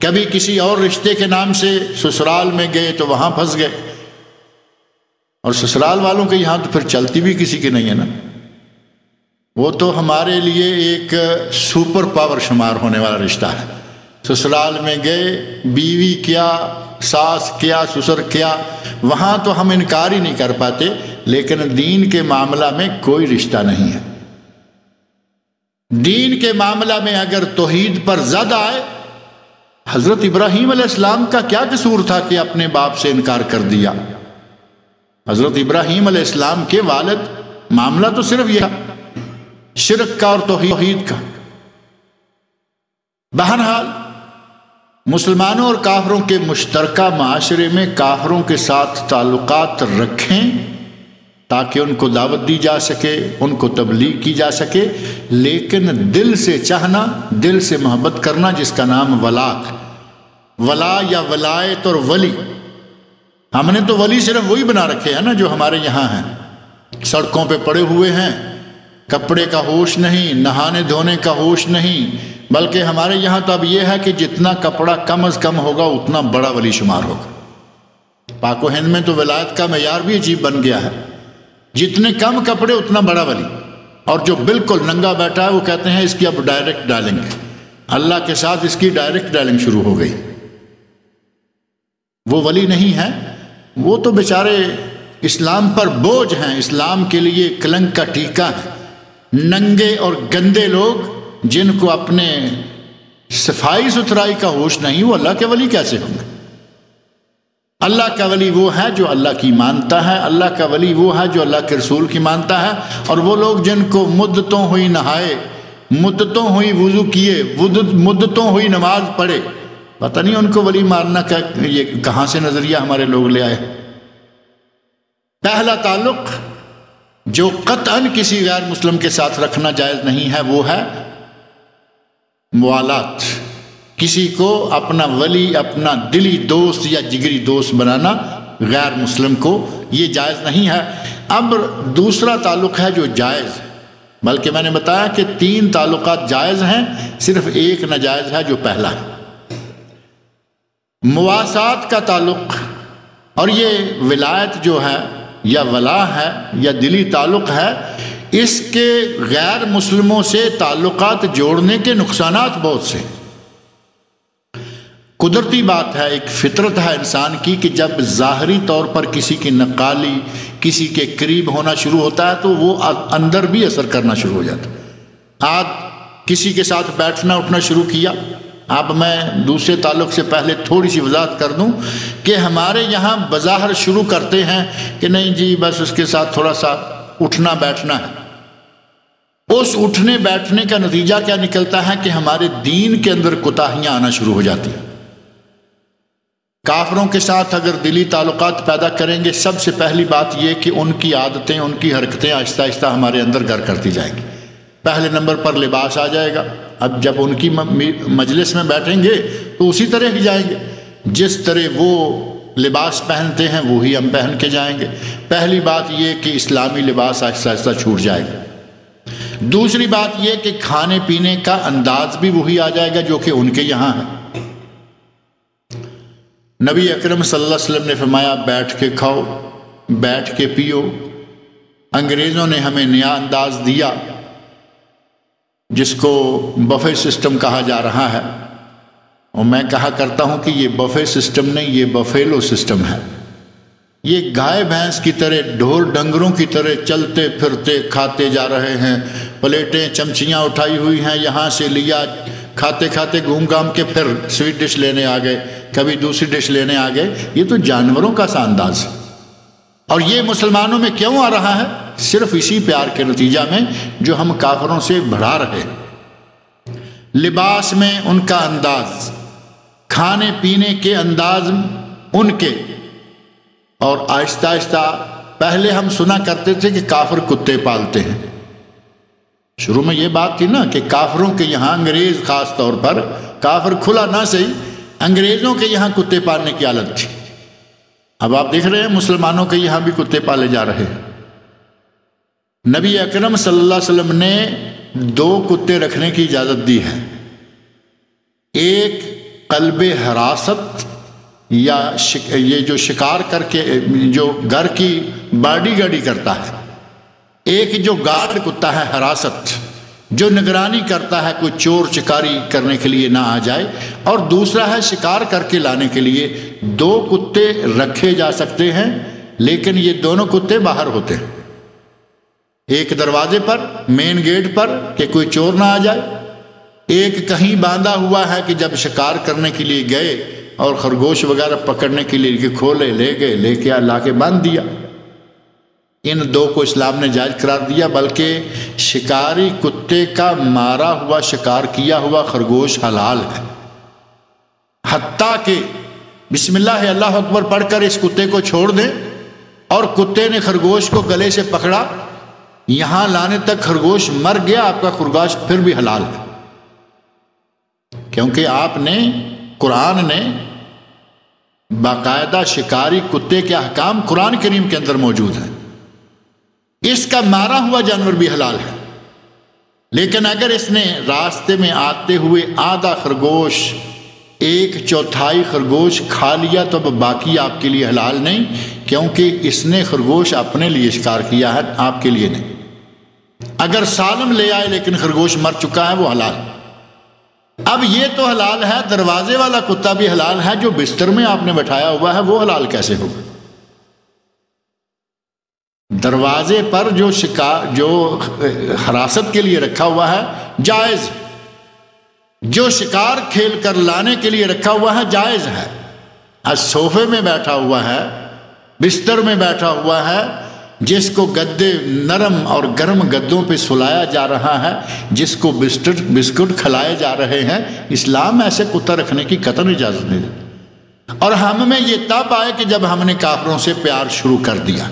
کبھی کسی اور رشتے کے نام سے سسرال میں گئے تو وہاں پھنس گئے، اور سسرال والوں کے یہاں تو پھر چلتی بھی کسی کی نہیں ہے نا، وہ تو ہمارے لیے ایک سپر پاور شمار ہونے والا رشتہ ہے۔ سسرال میں گئے، بیوی کیا، ساس کیا، سسر کیا، وہاں تو ہم انکار ہی نہیں کر پاتے، لیکن دین کے معاملہ میں کوئی رشتہ نہیں ہے۔ دین کے معاملہ میں اگر توحید پر زد آئے، حضرت ابراہیم علیہ السلام کا کیا قصور تھا کہ اپنے باپ سے انکار کر دیا؟ حضرت ابراہیم علیہ السلام کے والد، معاملہ تو صرف یہ تھا، شرک کا اور توحید کا۔ بہرحال مسلمانوں اور کافروں کے مشترکہ معاشرے میں کافروں کے ساتھ تعلقات رکھیں تاکہ ان کو دعوت دی جا سکے، ان کو تبلیغ کی جا سکے، لیکن دل سے چاہنا، دل سے محبت کرنا، جس کا نام ولا ہے۔ ولا یا ولایت اور ولی، ہم نے تو ولی صرف وہی بنا رکھے ہیں نا جو ہمارے یہاں ہیں، سڑکوں پہ پڑے ہوئے ہیں، کپڑے کا ہوش نہیں، نہانے دھونے کا ہوش نہیں، بلکہ ہمارے یہاں تو اب یہ ہے کہ جتنا کپڑا کم از کم ہوگا اتنا بڑا ولی شمار ہوگا۔ پاک و ہند میں تو ولایت کا معیار بھی عجیب بن گیا ہے، جتنے کم کپڑے اتنا بڑا ولی، اور جو بالکل ننگا بیٹھا ہے وہ کہتے ہیں اس کی اب ڈائریکٹ ڈالیں گے، اللہ کے ساتھ اس کی ڈائریکٹ ڈالنگ شروع ہو گئی۔ وہ ولی نہیں ہے، وہ تو بیچارے اسلام پر بوجھ ہیں، اسلام کے لیے کلنک کا ٹیکا ہے۔ ننگے اور گندے لوگ جن کو اپنے صفائی ستھرائی کا ہوش نہیں، وہ اللہ کے ولی کیسے ہوں گے؟ اللہ کا ولی وہ ہے جو اللہ کی مانتا ہے، اللہ کا ولی وہ ہے جو اللہ کے رسول کی مانتا ہے، اور وہ لوگ جن کو مدتوں ہوئی نہائے، مدتوں ہوئی وضو کیے، مدتوں ہوئی نماز پڑھے، پتہ نہیں ان کو ولی ماننا کا یہ کہاں سے نظریہ ہمارے لوگ لے آئے۔ پہلا تعلق جو قطعاً کسی غیر مسلم کے ساتھ رکھنا جائز نہیں ہے وہ ہے موالات، کسی کو اپنا ولی، اپنا دلی دوست یا جگری دوست بنانا غیر مسلم کو، یہ جائز نہیں ہے۔ اب دوسرا تعلق ہے جو جائز، بلکہ میں نے بتایا کہ 3 تعلقات جائز ہیں، صرف ایک ناجائز ہے جو پہلا ہے، مواسات کا تعلق۔ اور یہ ولایت جو ہے یا ولا ہے یا دلی تعلق ہے، اس کے غیر مسلموں سے تعلقات جوڑنے کے نقصانات بہت سے۔ قدرتی بات ہے، ایک فطرت ہے انسان کی کہ جب ظاہری طور پر کسی کی نقالی، کسی کے قریب ہونا شروع ہوتا ہے تو وہ اندر بھی اثر کرنا شروع ہو جاتا ہے۔ آج کسی کے ساتھ بیٹھنا اٹھنا شروع کیا۔ اب میں دوسرے تعلق سے پہلے تھوڑی سی وضاحت کر دوں کہ ہمارے یہاں بظاہر شروع کرتے ہیں کہ نہیں جی بس اس کے ساتھ تھوڑا سا اٹھنا بیٹھنا ہے۔ اس اٹھنے بیٹھنے کا نتیجہ کیا نکلتا ہے کہ ہمارے دین کے اندر کوتاہیاں آنا شروع ہو جاتی ہیں۔ کافروں کے ساتھ اگر دلی تعلقات پیدا کریں گے، سب سے پہلی بات یہ کہ ان کی عادتیں، ان کی حرکتیں آہستہ آہستہ ہمارے اندر گھر کرتی جائیں گی۔ پہلے نمبر پر لباس آ جائے گا، اب جب ان کی مجلس میں بیٹھیں گے تو اسی طرح ہی جائیں گے، جس طرح وہ لباس پہنتے ہیں وہی ہم پہن کے جائیں گے۔ پہلی بات یہ کہ اسلامی لباس آہستہ آہستہ چھوٹ جائے گا۔ دوسری بات یہ کہ کھانے پینے کا انداز بھی وہی آ جائے گا جو کہ ان کے یہاں ہے۔ نبی اکرم صلی اللہ علیہ وسلم نے فرمایا بیٹھ کے کھاؤ، بیٹھ کے پیو۔ انگریزوں نے ہمیں نیا انداز دیا جس کو بفے سسٹم کہا جا رہا ہے، اور میں کہا کرتا ہوں کہ یہ بفے سسٹم نہیں، یہ بفیلو سسٹم ہے۔ یہ گائے بھینس کی طرح، ڈھول ڈنگروں کی طرح چلتے پھرتے کھاتے جا رہے ہیں، پلیٹیں چمچیاں اٹھائی ہوئی ہیں، یہاں سے لیا، کھاتے کھاتے گھوم گھام کے پھر سویٹ ڈش لینے آ گئے، کبھی دوسری ڈش لینے آ گئے۔ یہ تو جانوروں کا سا انداز ہے۔ اور یہ مسلمانوں میں کیوں آ رہا ہے؟ صرف اسی پیار کے نتیجہ میں جو ہم کافروں سے بڑھا رہے ہیں۔ لباس میں ان کا انداز، کھانے پینے کے انداز ان کے، اور آہستہ آہستہ پہلے ہم سنا کرتے تھے کہ کافر کتے پالتے ہیں۔ شروع میں یہ بات تھی نا کہ کافروں کے یہاں، انگریز خاص طور پر، کافر کھلا نہ صحیح، انگریزوں کے یہاں کتے پالنے کی عادت تھی۔ اب آپ دیکھ رہے ہیں مسلمانوں کے یہاں بھی کتے پالے جا رہے ہیں۔ نبی اکرم صلی اللہ علیہ وسلم نے 2 کتے رکھنے کی اجازت دی ہے۔ ایک قلب حراست، یا یہ جو شکار کر کے جو گھر کی باڈی گارڈی کرتا ہے، ایک جو گارڈ کتا ہے حراست، جو نگرانی کرتا ہے کوئی چور چکاری کرنے کے لیے نہ آ جائے، اور دوسرا ہے شکار کر کے لانے کے لیے۔ 2 کتے رکھے جا سکتے ہیں، لیکن یہ دونوں کتے باہر ہوتے ہیں، ایک دروازے پر، مین گیٹ پر کہ کوئی چور نہ آ جائے، ایک کہیں باندھا ہوا ہے کہ جب شکار کرنے کے لیے گئے اور خرگوش وغیرہ پکڑنے کے لیے کھولے لے گئے، لے کے لا کے باندھ دیا۔ ان 2 کو اسلام نے جائز قرار دیا، بلکہ شکاری کتے کا مارا ہوا، شکار کیا ہوا خرگوش حلال ہے، حتیٰ کہ بسم اللہ اللہ اکبر پڑھ کر اس کتے کو چھوڑ دیں اور کتے نے خرگوش کو گلے سے پکڑا، یہاں لانے تک خرگوش مر گیا، آپ کا خرگوش پھر بھی حلال ہے، کیونکہ آپ نے، قرآن نے باقاعدہ شکاری کتے کے احکام قرآن کریم کے اندر موجود ہیں۔ اس کا مارا ہوا جانور بھی حلال ہے، لیکن اگر اس نے راستے میں آتے ہوئے آدھا خرگوش، 1/4 خرگوش کھا لیا تو اب باقی آپ کے لیے حلال نہیں، کیونکہ اس نے خرگوش اپنے لیے شکار کیا ہے، آپ کے لیے نہیں۔ اگر سالم لے آئے لیکن خرگوش مر چکا ہے، وہ حلال ہے۔ اب یہ تو حلال ہے، دروازے والا کتا بھی حلال ہے، جو بستر میں آپ نے بٹھایا ہوا ہے وہ حلال کیسے ہوگا؟ دروازے پر جو حراست کے لیے رکھا ہوا ہے جائز، جو شکار کھیل کر لانے کے لیے رکھا ہوا ہے جائز ہے۔ آج صوفے میں بیٹھا ہوا ہے، بستر میں بیٹھا ہوا ہے، جس کو گدے نرم اور گرم گدوں پہ سلایا جا رہا ہے، جس کو بسکٹ کھلائے جا رہے ہیں، اسلام ایسے کتا رکھنے کی قطعاً اجازت نہیں دیتا۔ اور ہم میں یہ تب آئے کہ جب ہم نے کافروں سے پیار شروع کر دیا،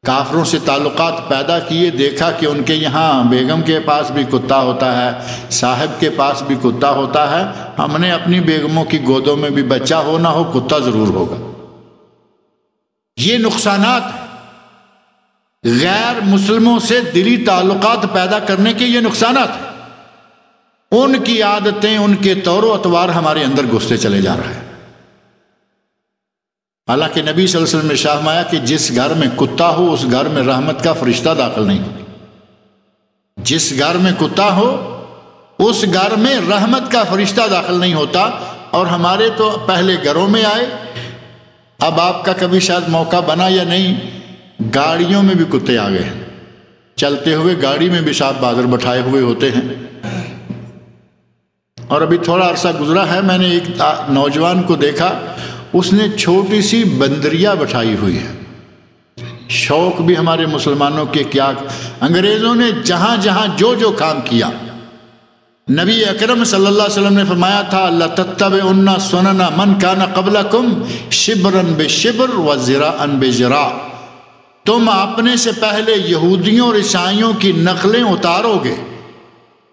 کافروں سے تعلقات پیدا کیے، دیکھا کہ ان کے یہاں بیگم کے پاس بھی کتا ہوتا ہے، صاحب کے پاس بھی کتا ہوتا ہے، ہم نے اپنی بیگموں کی گودوں میں بھی بچہ ہو نہ ہو کتا ضرور ہوگا۔ یہ نقصانات غیر مسلموں سے دلی تعلقات پیدا کرنے کے، یہ نقصانات ہیں، ان کی عادتیں، ان کے طور و اطوار ہمارے اندر گھستے چلے جا رہے ہیں۔ حالانکہ نبی صلی اللہ علیہ وسلم نے ارشاد فرمایا کہ جس گھر میں کتا ہو اس گھر میں رحمت کا فرشتہ داخل نہیں ہوتا، جس گھر میں کتا ہو اس گھر میں رحمت کا فرشتہ داخل نہیں ہوتا۔ اور ہمارے تو پہلے گھروں میں آئے، اب آپ کا کبھی شاید موقع بنا یا نہیں، گاڑیوں میں بھی کتے آ گئے ہیں، چلتے ہوئے گاڑی میں بھی ساتھ بازر بٹھائے ہوئے ہوتے ہیں۔ اور ابھی تھوڑا عرصہ گزرا ہے، میں نے ایک نوجوان کو دیکھا، اس نے چھوٹی سی بندریا بٹھائی ہوئی ہے۔ شوق بھی ہمارے مسلمانوں کے کیا، انگریزوں نے جہاں جہاں جو جو کام کیا، نبی اکرم صلی اللہ علیہ وسلم نے فرمایا تھا لَتَتَّبِعُنَّ سُنَنَ مَنْ كَانَ قَبْلَكُمْ شِبْرًا بِشِبْرٍ وَذِرَاعًا بِذِرَاع، تم اپنے سے پہلے یہودیوں اور عیسائیوں کی نقلیں اتارو گے،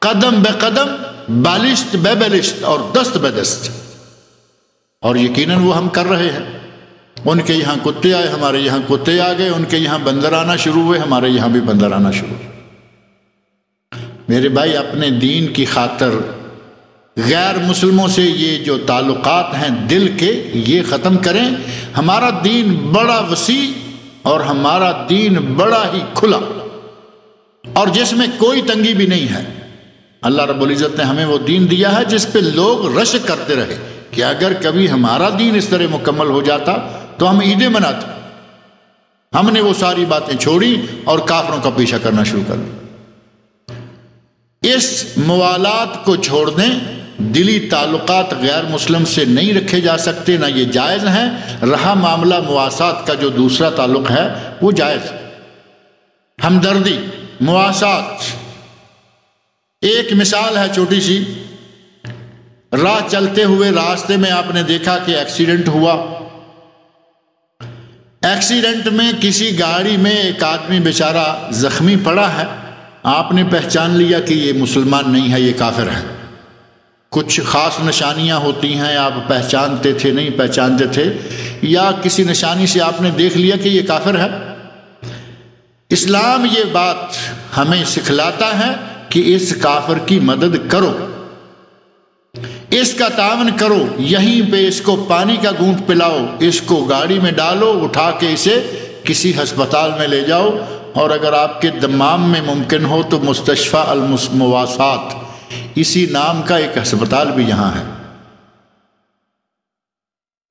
قدم بے قدم، بالشت بے بالشت اور دست بے دست، اور یقیناً وہ ہم کر رہے ہیں۔ ان کے یہاں کتے آئے، ہمارے یہاں کتے آ گئے، ان کے یہاں بندر آنا شروع ہوئے، ہمارے یہاں بھی بندر آنا شروع ہوئے۔ میرے بھائی، اپنے دین کی خاطر غیر مسلموں سے یہ جو تعلقات ہیں دل کے، یہ ختم کریں۔ ہمارا دین بڑا وسیع اور ہمارا دین بڑا ہی کھلا، اور جس میں کوئی تنگی بھی نہیں ہے۔ اللہ رب العزت نے ہمیں وہ دین دیا ہے جس پہ لوگ رشک کرتے رہے کہ اگر کبھی ہمارا دین اس طرح مکمل ہو جاتا تو ہم عیدیں مناتے. ہم نے وہ ساری باتیں چھوڑی اور کافروں کا پیچھا کرنا شروع کر دیا. اس موالات کو چھوڑ دیں. دلی تعلقات غیر مسلم سے نہیں رکھے جا سکتے، نہ یہ جائز ہیں. رہا معاملہ مواسات کا جو دوسرا تعلق ہے وہ جائز. ہمدردی، مواسات. ایک مثال ہے چھوٹی سی. راہ چلتے ہوئے راستے میں آپ نے دیکھا کہ ایکسیڈنٹ ہوا. ایکسیڈنٹ میں کسی گاڑی میں ایک آدمی بیچارہ زخمی پڑا ہے. آپ نے پہچان لیا کہ یہ مسلمان نہیں ہے، یہ کافر ہے. کچھ خاص نشانیاں ہوتی ہیں، آپ پہچانتے تھے نہیں پہچانتے تھے، یا کسی نشانی سے آپ نے دیکھ لیا کہ یہ کافر ہے. اسلام یہ بات ہمیں سکھلاتا ہے کہ اس کافر کی مدد کرو، اس کا تعاون کرو. یہیں پہ اس کو پانی کا گھونٹ پلاؤ، اس کو گاڑی میں ڈالو، اٹھا کے اسے کسی ہسپتال میں لے جاؤ. اور اگر آپ کے دمام میں ممکن ہو تو مستشفیٰ المواسات، اسی نام کا ایک ہسپتال بھی یہاں ہے.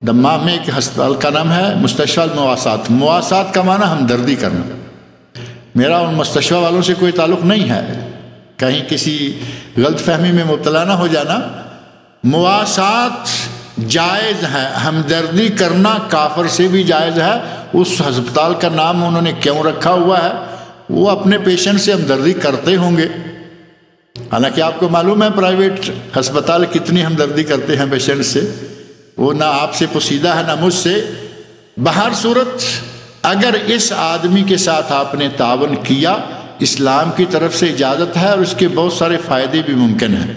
دمام میں ایک ہسپتال کا نام ہے مستشفیٰ المواسات. مواسات کا معنی ہمدردی کرنا. میرا ان مستشفیٰ والوں سے کوئی تعلق نہیں ہے، کہیں کسی غلط فہمی میں مبتلا نہ ہو جانا. مواسات جائز ہے، ہمدردی کرنا کافر سے بھی جائز ہے. اس ہسپتال کا نام انہوں نے کیوں رکھا ہوا ہے؟ وہ اپنے پیشنٹ سے ہمدردی کرتے ہوں گے. حالانکہ آپ کو معلوم ہے پرائیویٹ ہسپتال کتنی ہمدردی کرتے ہیں پیشنٹ سے. وہ نہ آپ سے پوشیدہ ہے نہ مجھ سے. بہر صورت اگر اس آدمی کے ساتھ آپ نے تعاون کیا، اسلام کی طرف سے اجازت ہے اور اس کے بہت سارے فائدے بھی ممکن ہیں.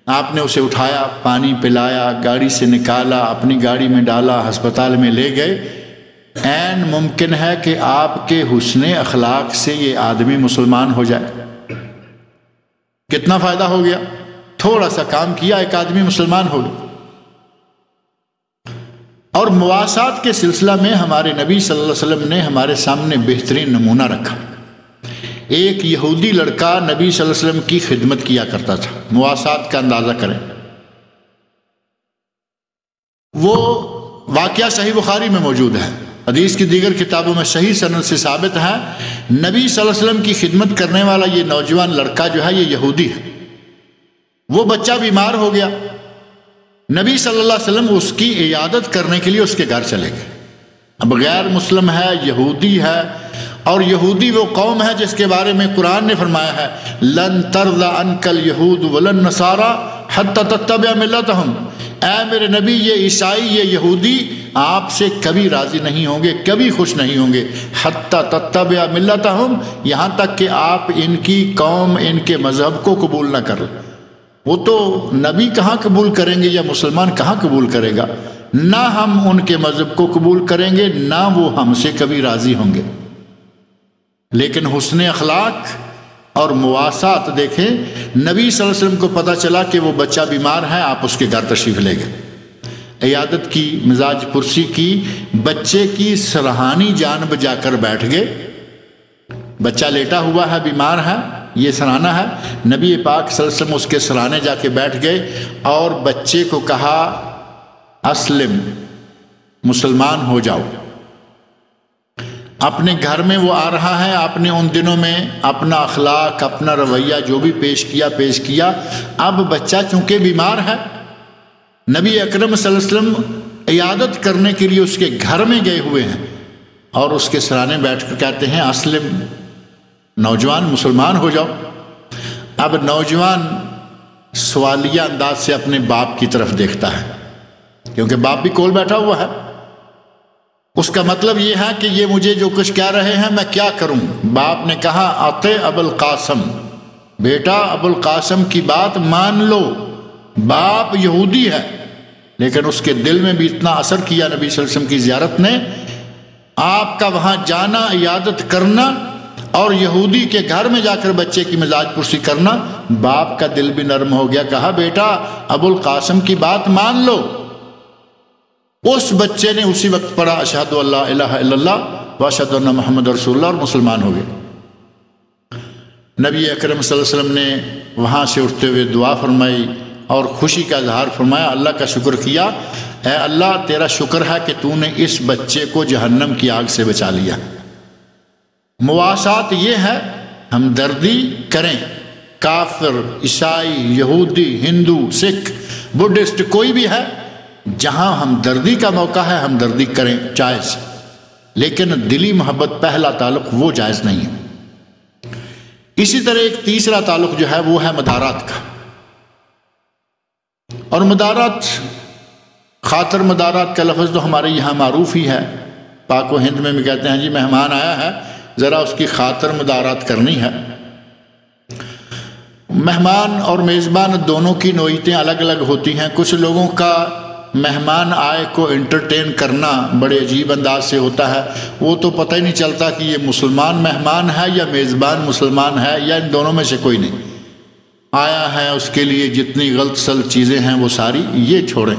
آپ نے اسے اٹھایا، پانی پلایا، گاڑی سے نکالا، اپنی گاڑی میں ڈالا، ہسپتال میں لے گئے. عین ممکن ہے کہ آپ کے حسن اخلاق سے یہ آدمی مسلمان ہو جائے. کتنا فائدہ ہو گیا؟ تھوڑا سا کام کیا، ایک آدمی مسلمان ہو گیا. اور مواسات کے سلسلہ میں ہمارے نبی صلی اللہ علیہ وسلم نے ہمارے سامنے بہترین نمونہ رکھا. ایک یہودی لڑکا نبی صلی اللہ علیہ وسلم کی خدمت کیا کرتا تھا. مواسات کا اندازہ کریں. وہ واقعہ صحیح بخاری میں موجود ہے، حدیث کی دیگر کتابوں میں صحیح سند سے ثابت ہے. نبی صلی اللہ علیہ وسلم کی خدمت کرنے والا یہ نوجوان لڑکا جو ہے یہ یہودی ہے. وہ بچہ بیمار ہو گیا. نبی صلی اللہ علیہ وسلم اس کی عیادت کرنے کے لیے اس کے گھر چلے گئے. اب غیر مسلم ہے، یہودی ہے، اور یہودی وہ قوم ہے جس کے بارے میں قرآن نے فرمایا ہے لن ترضى عنك اليهود ولا النصارى حتى تتبع ملتهم. اے میرے نبی، یہ عیسائی، یہ یہودی آپ سے کبھی راضی نہیں ہوں گے، کبھی خوش نہیں ہوں گے. حتی تتبع ملتهم، یہاں تک کہ آپ ان کی قوم، ان کے مذہب کو قبول نہ کریں. وہ تو نبی کہاں قبول کریں گے یا مسلمان کہاں قبول کرے گا؟ نہ ہم ان کے مذہب کو قبول کریں گے، نہ وہ ہم سے کبھی راضی ہوں گے. لیکن حسن اخلاق اور مواسات دیکھیں. نبی صلی اللہ علیہ وسلم کو پتہ چلا کہ وہ بچہ بیمار ہے، آپ اس کے گھر تشریف لے گئے. عیادت کی، مزاج پرسی کی، بچے کی سرہانی جانب جا کر بیٹھ گئے. بچہ لیٹا ہوا ہے، بیمار ہے، یہ سرانا ہے. نبی پاک صلی اللہ علیہ وسلم اس کے سرانے جا کے بیٹھ گئے اور بچے کو کہا اسلم، مسلمان ہو جاؤ. اپنے گھر میں وہ آ رہا ہے، آپ نے ان دنوں میں اپنا اخلاق، اپنا رویہ جو بھی پیش کیا. اب بچہ چونکہ بیمار ہے، نبی اکرم صلی اللہ علیہ وسلم عیادت کرنے کے لیے اس کے گھر میں گئے ہوئے ہیں اور اس کے سرانے بیٹھ کر کہتے ہیں اسلم، نوجوان مسلمان ہو جاؤ. اب نوجوان سوالیہ انداز سے اپنے باپ کی طرف دیکھتا ہے، کیونکہ باپ بھی کول بیٹھا ہوا ہے. اس کا مطلب یہ ہے کہ یہ مجھے جو کچھ کہہ رہے ہیں میں کیا کروں؟ باپ نے کہا اطع ابو القاسم، بیٹا ابو القاسم کی بات مان لو. باپ یہودی ہے لیکن اس کے دل میں بھی اتنا اثر کیا نبی صلی اللہ علیہ وسلم کی زیارت نے. آپ کا وہاں جانا، عیادت کرنا اور یہودی کے گھر میں جا کر بچے کی مزاج پرسی کرنا، باپ کا دل بھی نرم ہو گیا. کہا بیٹا ابو القاسم کی بات مان لو. اس بچے نے اسی وقت پڑھا اشہد ان لا الہ الا اللہ واشہد ان محمد رسول اللہ اور مسلمان ہو گئے. نبی اکرم صلی اللہ علیہ وسلم نے وہاں سے اٹھتے ہوئے دعا فرمائی اور خوشی کا اظہار فرمایا، اللہ کا شکر کیا، اے اللہ تیرا شکر ہے کہ تو نے اس بچے کو جہنم کی آگ سے بچا لیا۔ مواسات یہ ہے ہمدردی کریں، کافر، عیسائی، یہودی، ہندو، سکھ، بدھسٹ کوئی بھی ہے، جہاں ہمدردی کا موقع ہے ہمدردی کریں، جائز، لیکن دلی محبت پہلا تعلق وہ جائز نہیں ہے۔ اسی طرح ایک تیسرا تعلق جو ہے وہ ہے مدارات کا، اور مدارات، خاطر مدارات کا لفظ تو ہمارے یہاں معروف ہی ہے، پاک و ہند میں بھی کہتے ہیں جی مہمان آیا ہے ذرا اس کی خاطر مدارات کرنی ہے۔ مہمان اور میزبان دونوں کی نوعیتیں الگ الگ ہوتی ہیں۔ کچھ لوگوں کا مہمان آئے کو انٹرٹین کرنا بڑے عجیب انداز سے ہوتا ہے، وہ تو پتہ ہی نہیں چلتا کہ یہ مسلمان مہمان ہے یا میزبان مسلمان ہے یا ان دونوں میں سے کوئی نہیں، آیا ہے اس کے لیے جتنی غلط سلط چیزیں ہیں وہ ساری یہ چھوڑیں۔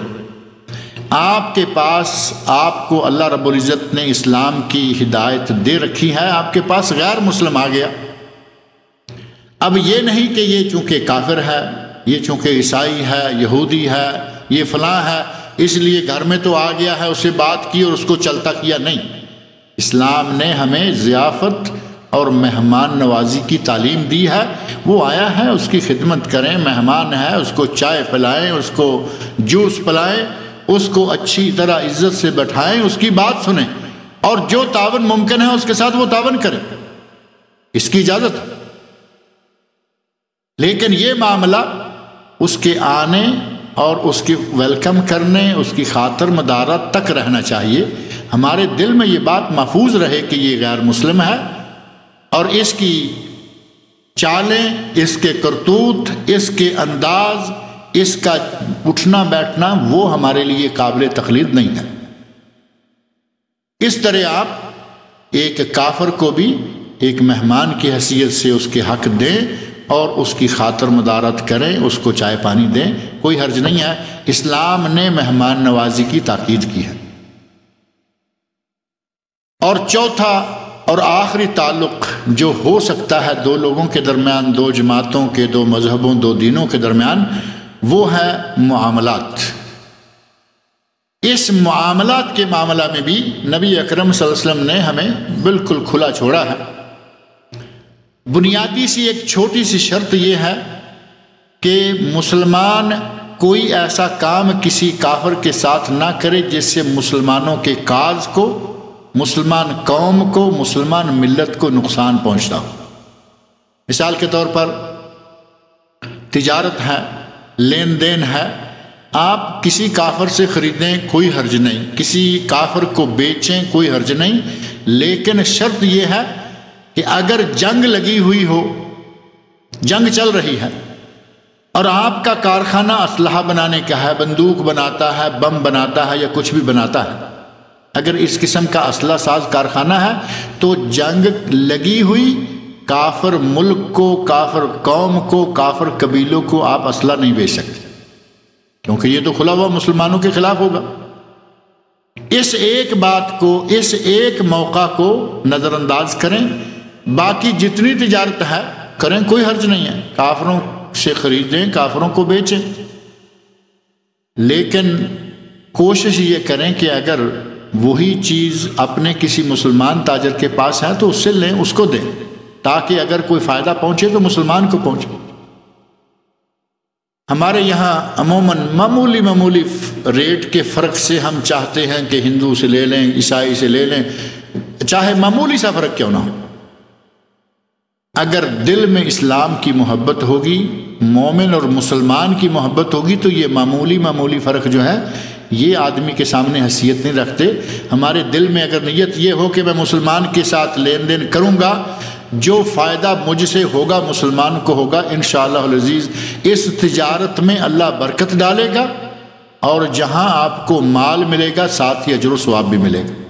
آپ کے پاس، آپ کو اللہ رب العزت نے اسلام کی ہدایت دے رکھی ہے، آپ کے پاس غیر مسلم آ گیا، اب یہ نہیں کہ یہ چونکہ کافر ہے، یہ چونکہ عیسائی ہے، یہودی ہے، یہ فلاں ہے، اس لیے گھر میں تو آ گیا ہے، اسے بات کی اور اس کو چلتا کیا، نہیں۔ اسلام نے ہمیں ضیافت اور مہمان نوازی کی تعلیم دی ہے، وہ آیا ہے اس کی خدمت کریں، مہمان ہے اس کو چائے پلائیں، اس کو جوس پلائیں، اس کو اچھی طرح عزت سے بٹھائیں، اس کی بات سنیں، اور جو تعاون ممکن ہے اس کے ساتھ وہ تعاون کریں، اس کی اجازت ہے۔ لیکن یہ معاملہ اس کے آنے اور اس کی ویلکم کرنے، اس کی خاطر مدارات تک رہنا چاہیے، ہمارے دل میں یہ بات محفوظ رہے کہ یہ غیر مسلم ہے، اور اس کی چالیں، اس کے کرتوت، اس کے انداز، اس کا اٹھنا بیٹھنا وہ ہمارے لیے قابل تقلید نہیں ہے۔ اس طرح آپ ایک کافر کو بھی ایک مہمان کی حیثیت سے اس کے حق دیں اور اس کی خاطر مدارات کریں، اس کو چائے پانی دیں، کوئی حرج نہیں ہے، اسلام نے مہمان نوازی کی تاکید کی ہے۔ اور چوتھا اور آخری تعلق جو ہو سکتا ہے دو لوگوں کے درمیان، دو جماعتوں کے، دو مذہبوں، دو دینوں کے درمیان، وہ ہے معاملات۔ اس معاملات کے معاملہ میں بھی نبی اکرم صلی اللہ علیہ وسلم نے ہمیں بالکل کھلا چھوڑا ہے۔ بنیادی سی ایک چھوٹی سی شرط یہ ہے کہ مسلمان کوئی ایسا کام کسی کافر کے ساتھ نہ کرے جس سے مسلمانوں کے کاز کو، مسلمان قوم کو، مسلمان ملت کو نقصان پہنچتا ہو۔ مثال کے طور پر تجارت ہے، لین دین ہے، آپ کسی کافر سے خریدیں کوئی حرج نہیں، کسی کافر کو بیچیں کوئی حرج نہیں، لیکن شرط یہ ہے کہ اگر جنگ لگی ہوئی ہو، جنگ چل رہی ہے، اور آپ کا کارخانہ اسلحہ بنانے کا ہے، بندوق بناتا ہے، بم بناتا ہے یا کچھ بھی بناتا ہے، اگر اس قسم کا اسلحہ ساز کارخانہ ہے تو جنگ لگی ہوئی کافر ملک کو، کافر قوم کو، کافر قبیلوں کو آپ اسلحہ نہیں بیچ سکتے، کیونکہ یہ تو کھلا ہوا مسلمانوں کے خلاف ہوگا۔ اس ایک بات کو، اس ایک موقع کو نظر انداز کریں، باقی جتنی تجارت ہے کریں، کوئی حرج نہیں ہے، کافروں سے خریدیں، کافروں کو بیچیں، لیکن کوشش یہ کریں کہ اگر وہی چیز اپنے کسی مسلمان تاجر کے پاس ہے تو اس سے لیں، اس کو دیں، تاکہ اگر کوئی فائدہ پہنچے تو مسلمان کو پہنچے۔ ہمارے یہاں عموماً معمولی ریٹ کے فرق سے ہم چاہتے ہیں کہ ہندو سے لے لیں، عیسائی سے لے لیں، چاہے معمولی سا فرق کیوں نہ ہو، اگر دل میں اسلام کی محبت ہوگی، مومن اور مسلمان کی محبت ہوگی، تو یہ معمولی فرق جو ہے یہ آدمی کے سامنے حیثیت نہیں رکھتے۔ ہمارے دل میں اگر نیت یہ ہو کہ میں مسلمان کے ساتھ لین دین کروں گا، جو فائدہ مجھ سے ہوگا مسلمان کو ہوگا، انشاءاللہ العزیز اس تجارت میں اللہ برکت ڈالے گا، اور جہاں آپ کو مال ملے گا ساتھ ہی اجر و ثواب بھی ملے گا۔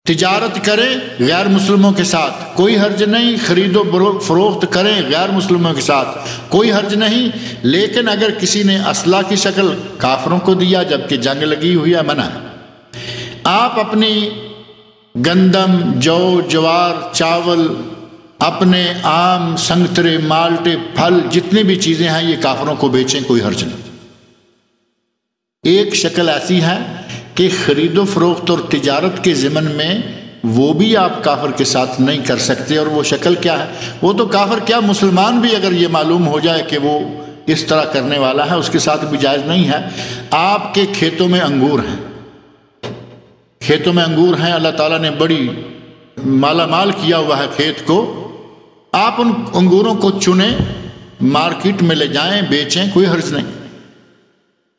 تجارت کریں غیر مسلموں کے ساتھ کوئی حرج نہیں، خرید و فروخت کریں غیر مسلموں کے ساتھ کوئی حرج نہیں، لیکن اگر کسی نے اسلحہ کی شکل کافروں کو دیا جبکہ جنگ لگی ہوئی ہے، منع ہے۔ آپ اپنی گندم، جو، جوار، چاول، اپنے آم، سنگترے، مالٹے، پھل جتنی بھی چیزیں ہیں یہ کافروں کو بیچیں، کوئی حرج نہیں۔ ایک شکل ایسی ہے کہ خرید و فروخت اور تجارت کے ضمن میں وہ بھی آپ کافر کے ساتھ نہیں کر سکتے، اور وہ شکل کیا ہے؟ وہ تو کافر کیا، مسلمان بھی اگر یہ معلوم ہو جائے کہ وہ اس طرح کرنے والا ہے، اس کے ساتھ بھی جائز نہیں ہے۔ آپ کے کھیتوں میں انگور ہیں، کھیتوں میں انگور ہیں، اللہ تعالیٰ نے بڑی مالا مال کیا ہوا ہے کھیت کو، آپ ان انگوروں کو چنیں، مارکیٹ میں لے جائیں، بیچیں، کوئی حرج نہیں۔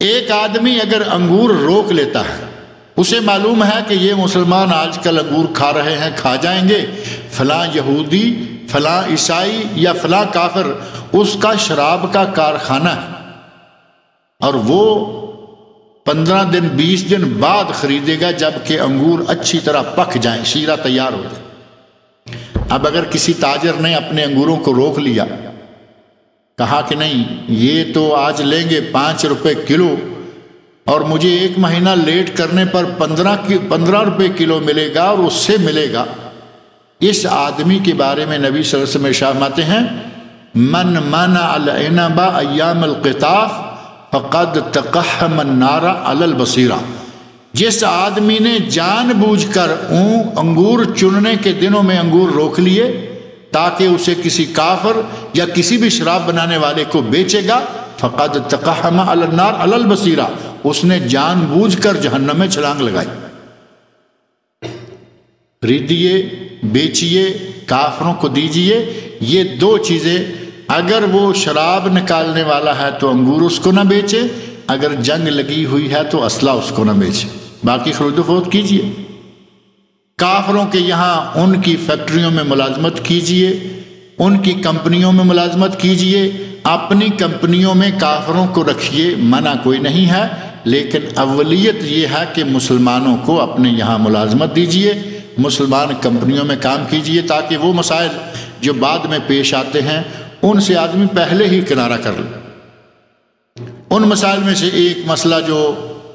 ایک آدمی اگر انگور روک لیتا ہے، اسے معلوم ہے کہ یہ مسلمان آج کل انگور کھا رہے ہیں، کھا جائیں گے، فلاں یہودی، فلاں عیسائی یا فلاں کافر اس کا شراب کا کارخانہ ہے، اور وہ 15 دن 20 دن بعد خریدے گا جب کہ انگور اچھی طرح پک جائیں، شیرہ تیار ہو جائے۔ اب اگر کسی تاجر نے اپنے انگوروں کو روک لیا، کہا کہ نہیں یہ تو آج لیں گے 5 روپے کلو، اور مجھے 1 مہینہ لیٹ کرنے پر 15 روپے کلو ملے گا اور اس سے ملے گا، اس آدمی کے بارے میں نبی صلی اللہ علیہ وسلم ارشاد فرماتے ہیں من منع العنب ایام القطاف فقد تقحم النار علی البصیرہ، جس آدمی نے جان بوجھ کر انگور چننے کے دنوں میں انگور روک لیے تاکہ اسے کسی کافر یا کسی بھی شراب بنانے والے کو بیچے گا، فقد تقحم علی النار علی البصیرہ، اس نے جان بوجھ کر جہنم میں چھلانگ لگائی۔ خریدیے، بیچیے، کافروں کو دیجیے، یہ 2 چیزیں۔ اگر وہ شراب نکالنے والا ہے تو انگور اس کو نہ بیچے، اگر جنگ لگی ہوئی ہے تو اسلحہ اس کو نہ بیچے، باقی خرید و فروخت کیجیے۔ کافروں کے یہاں ان کی فیکٹریوں میں ملازمت کیجیے، ان کی کمپنیوں میں ملازمت کیجیے، اپنی کمپنیوں میں کافروں کو رکھیے، منع کوئی نہیں ہے، لیکن اولیت یہ ہے کہ مسلمانوں کو اپنے یہاں ملازمت دیجیے، مسلمان کمپنیوں میں کام کیجیے، تاکہ وہ مسائل جو بعد میں پیش آتے ہیں ان سے آدمی پہلے ہی کنارہ کر لے۔ ان مسائل میں سے ایک مسئلہ جو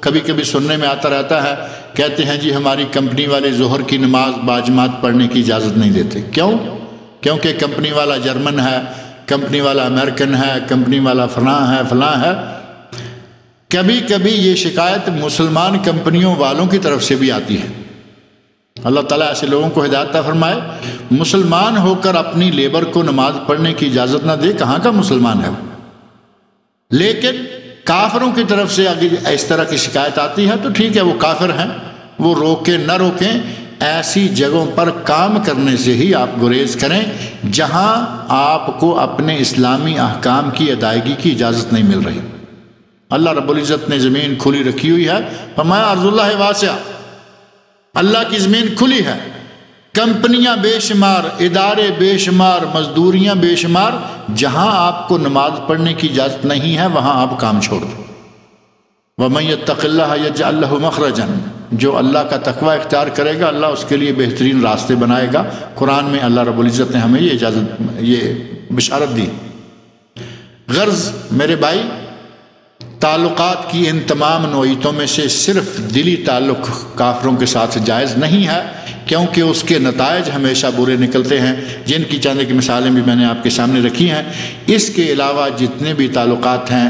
کبھی کبھی سننے میں آتا رہتا ہے، کہتے ہیں جی ہماری کمپنی والے ظہر کی نماز باجماعت پڑھنے کی اجازت نہیں دیتے۔ کیوں؟ کیونکہ کمپنی والا جرمن ہے، کمپنی والا امریکن ہے، کمپنی والا فلاں ہے۔ کبھی کبھی یہ شکایت مسلمان کمپنیوں والوں کی طرف سے بھی آتی ہے۔ اللہ تعالیٰ ایسے لوگوں کو ہدایت عطا فرمائے، مسلمان ہو کر اپنی لیبر کو نماز پڑھنے کی اجازت نہ دے، کہاں کا مسلمان ہے وہ؟ لیکن کافروں کی طرف سے اگر اس طرح کی شکایت آتی ہے تو ٹھیک ہے، وہ کافر ہیں، وہ روکیں نہ روکیں، ایسی جگہوں پر کام کرنے سے ہی آپ گریز کریں جہاں آپ کو اپنے اسلامی احکام کی ادائیگی کی اجازت نہیں مل رہی۔ اللہ رب العزت نے زمین کھلی رکھی ہوئی ہے، فرمایا ارض اللہ واسعہ، اللہ کی زمین کھلی ہے، کمپنیاں بے شمار، ادارے بے شمار، مزدوریاں بے شمار، جہاں آپ کو نماز پڑھنے کی اجازت نہیں ہے وہاں آپ کام چھوڑ دو۔ وَمَن يَتَّقِ اللَّهَ يَجْعَل لَّهُ مَخْرَجًا، جو اللہ کا تقوی اختیار کرے گا اللہ اس کے لیے بہترین راستے بنائے گا۔ قرآن میں اللہ رب العزت نے ہمیں یہ بشارت دی۔ غرض میرے بھائی، تعلقات کی ان تمام نوعیتوں میں سے صرف دلی تعلق کافروں کے ساتھ جائز نہیں ہے، کیونکہ اس کے نتائج ہمیشہ برے نکلتے ہیں، جن کی چند ایک مثالیں بھی میں نے آپ کے سامنے رکھی ہیں۔ اس کے علاوہ جتنے بھی تعلقات ہیں،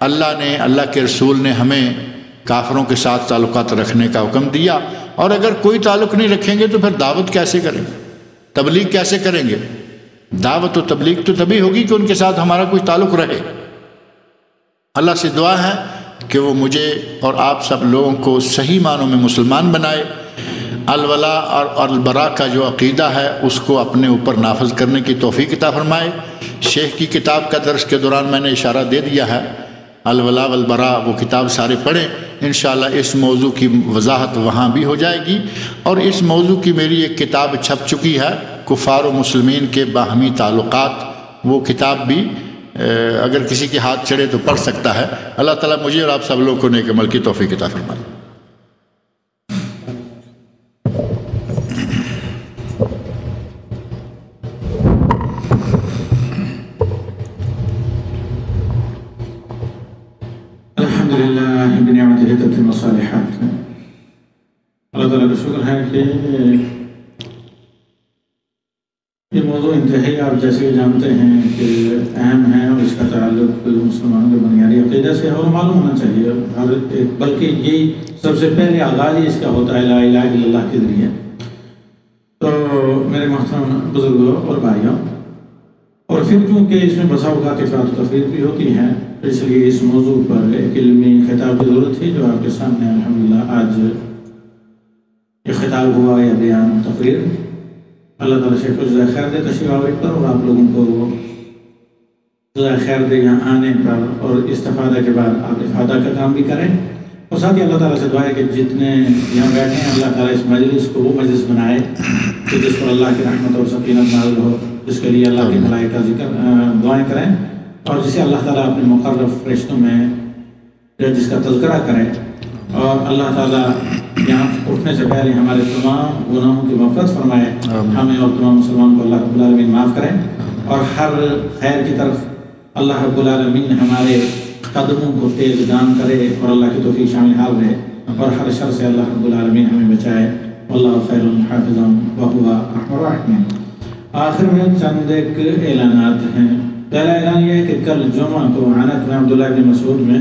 اللہ کے رسول نے ہمیں کافروں کے ساتھ تعلقات رکھنے کا حکم دیا، اور اگر کوئی تعلق نہیں رکھیں گے تو پھر دعوت کیسے کریں گے، تبلیغ کیسے کریں گے؟ دعوت و تبلیغ تو تبھی ہوگی کہ ان کے ساتھ ہمارا کوئی تعلق رہے۔ اللہ سے دعا ہے کہ وہ مجھے اور آپ سب لوگوں کو صحیح معنوں میں مسلمان بنائے، الولاء اور البراء کا جو عقیدہ ہے اس کو اپنے اوپر نافذ کرنے کی توفیق عطا فرمائے۔ شیخ کی کتاب کا درس کے دوران میں نے اشارہ دے دیا ہے، الولاء والبراء، وہ کتاب سارے پڑھیں، انشاءاللہ اس موضوع کی وضاحت وہاں بھی ہو جائے گی۔ اور اس موضوع کی میری ایک کتاب چھپ چکی ہے، کفار و مسلمین کے باہمی تعلقات، وہ کتاب بھی اگر کسی کے ہاتھ چڑھے تو پڑھ سکتا ہے۔ اللہ تعالیٰ مجھے اور آپ سب لوگوں کو نیک عمل کی توفیق عطا فرمائے۔ الحمدللہ بنعمتہ تتم الصالحات۔ اللہ تعالیٰ کا شکر ہے کہ یہ موضوع موضوع انتہائی آپ جیسے کہ جانتے ہیں کہ اہم ہے اور اس کا تعلق مسلمانوں کے بنیادی عقیدہ سے ہے اور معلوم ہونا چاہیے ہر ایک، بلکہ یہی سب سے پہلے آغاز ہی اس کا ہوتا ہے لا الہ الا اللہ کے ذریعے۔ تو میرے محترم بزرگوں اور بھائیوں، اور پھر کیونکہ اس میں بسا اوقات افراد و تفریق بھی ہوتی ہے، اس لیے اس موضوع پر ایک علمی خطاب کی ضرورت تھی جو آپ کے سامنے الحمدللہ آج یہ خطاب ہوا یا بیان تقریر۔ اللہ تعالیٰ شیخ کو جزائے خیر دے تشریف آوری پر، اور آپ لوگوں کو جزائے خیر دے یہاں آنے پر، اور استفادہ کے بعد آپ افادہ کا کام بھی کریں، اور ساتھ ہی اللہ تعالیٰ سے دعا ہے کہ جتنے یہاں بیٹھے ہیں اللہ تعالیٰ اس مجلس کو وہ مجلس بنائے کہ جس پر اللہ کی رحمت اور سکینت نازل ہو، جس کے لیے اللہ کے ملائکہ ذکر دعائیں کریں، اور جسے اللہ تعالیٰ اپنے مقرب فرشتوں میں جس کا تذکرہ کرے، اور اللہ تعالیٰ یہاں اٹھنے سے پہلے ہمارے تمام گناہوں کی مغفرت فرمائے، ہمیں اور تمام مسلمان کو اللہ رب العالمین معاف کریں، اور ہر خیر کی طرف اللہ رب العالمین ہمارے قدموں کو تیز دان کرے، اور اللہ کی توفیق شامل حال رہے، اور ہر شر سے اللہ رب العالمین ہمیں بچائے۔ واللہ خیر حافظ وہو ارحم الراحمین۔ آخر میں چند ایک اعلانات ہیں۔ پہلا اعلان یہ ہے کہ کل جمعہ کو عنق میں عبداللہ بن مسعود میں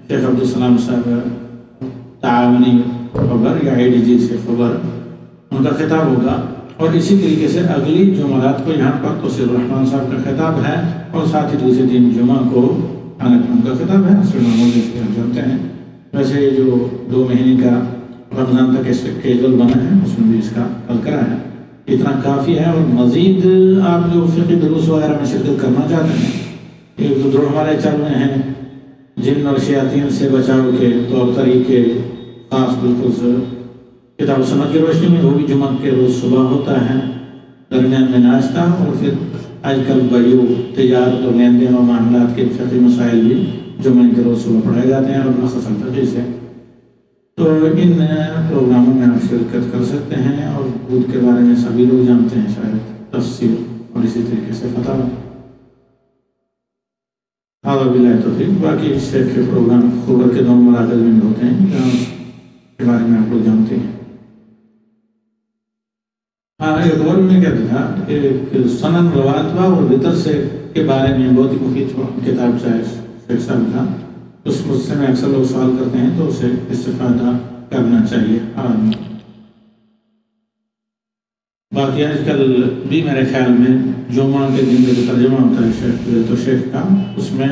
شیخ عبدالسلام صاحب تعاونی خبر یا ADG سے خبر ان کا خطاب ہوگا، اور اسی طریقے سے اگلی جمعرات کو یہاں پر توصیل الرحمان صاحب کا خطاب ہے، اور ساتھ ہی دوسرے دن جمعہ کو عنق میں کا خطاب ہے، اصل معمول جس کے ہم جانتے ہیں۔ ویسے یہ جو 2 مہینے کا رمضان تک اسکیجول بنا ہے اس میں بھی اس کا تذکرہ ہے، اتنا کافی ہے۔ اور مزید آپ جو فقہ دروس وغیرہ میں شرکت کرنا چاہتے ہیں، ایک دو ہمارے چل رہے ہیں جن اور شیاطین سے بچاؤ کے طور طریقے خاص بالکل کتاب و سنت کی روشنی میں، وہ بھی جمعہ کے روز صبح ہوتا ہے، درمیان میں ناشتہ، اور پھر آج کل بیوع تجارت اور لین دین اور معاملات کے فقہی مسائل بھی جمعہ کے روز صبح پڑھائے جاتے ہیں، اور مخصوصاً فقہ سے۔ تو ان پروگراموں میں آپ شرکت کر سکتے ہیں، اور بدھ کے بارے میں سبھی لوگ جانتے ہیں شاید، تفسیر اور اسی طریقے سے فتح باللہ توفیق۔ باقی شیخ کے پروگرام خبر کے دونوں مراکز میں بھی ہوتے ہیں جہاں کے بارے میں آپ لوگ جانتے ہیں۔ ہاں، ایک اور میں کہتا تھا ایک سنن رواتبہ اور وطر سے کے بارے میں بہت ہی مفید کتاب شیخ صاحب کا، اس مجھ سے میں اکثر لوگ سوال کرتے ہیں تو اسے استفادہ کرنا چاہیے آدمی۔ باقی آج کل بھی میرے خیال میں جمعہ کے دن کا جو ترجمہ ہوتا ہے شیخ کا، اس میں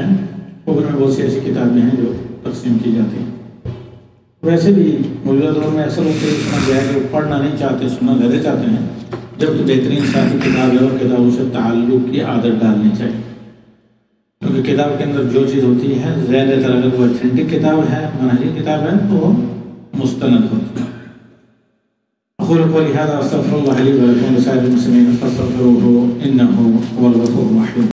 خبر میں بہت سی ایسی کتابیں ہیں جو تقسیم کی جاتی ہیں۔ ویسے بھی موجودہ دور میں اکثر لوگ سمجھ گیا ہے کہ وہ پڑھنا نہیں چاہتے، سننا زیادہ چاہتے ہیں، جبکہ بہترین ساتھی کتاب ہے اور کتابوں سے تعلق کی عادت ڈالنی چاہیے، کیونکہ کتاب کے اندر جو چیز ہوتی ہے زیادہ تر اگر وہ اتھینٹک کتاب ہے، منہجی کتاب ہے، تو وہ مستند ہوتی ہے۔ أقول قولي هذا وأستغفر الله لي ولكم ولسائر المسلمين فاستغفروه إنه هو الغفور الرحيم۔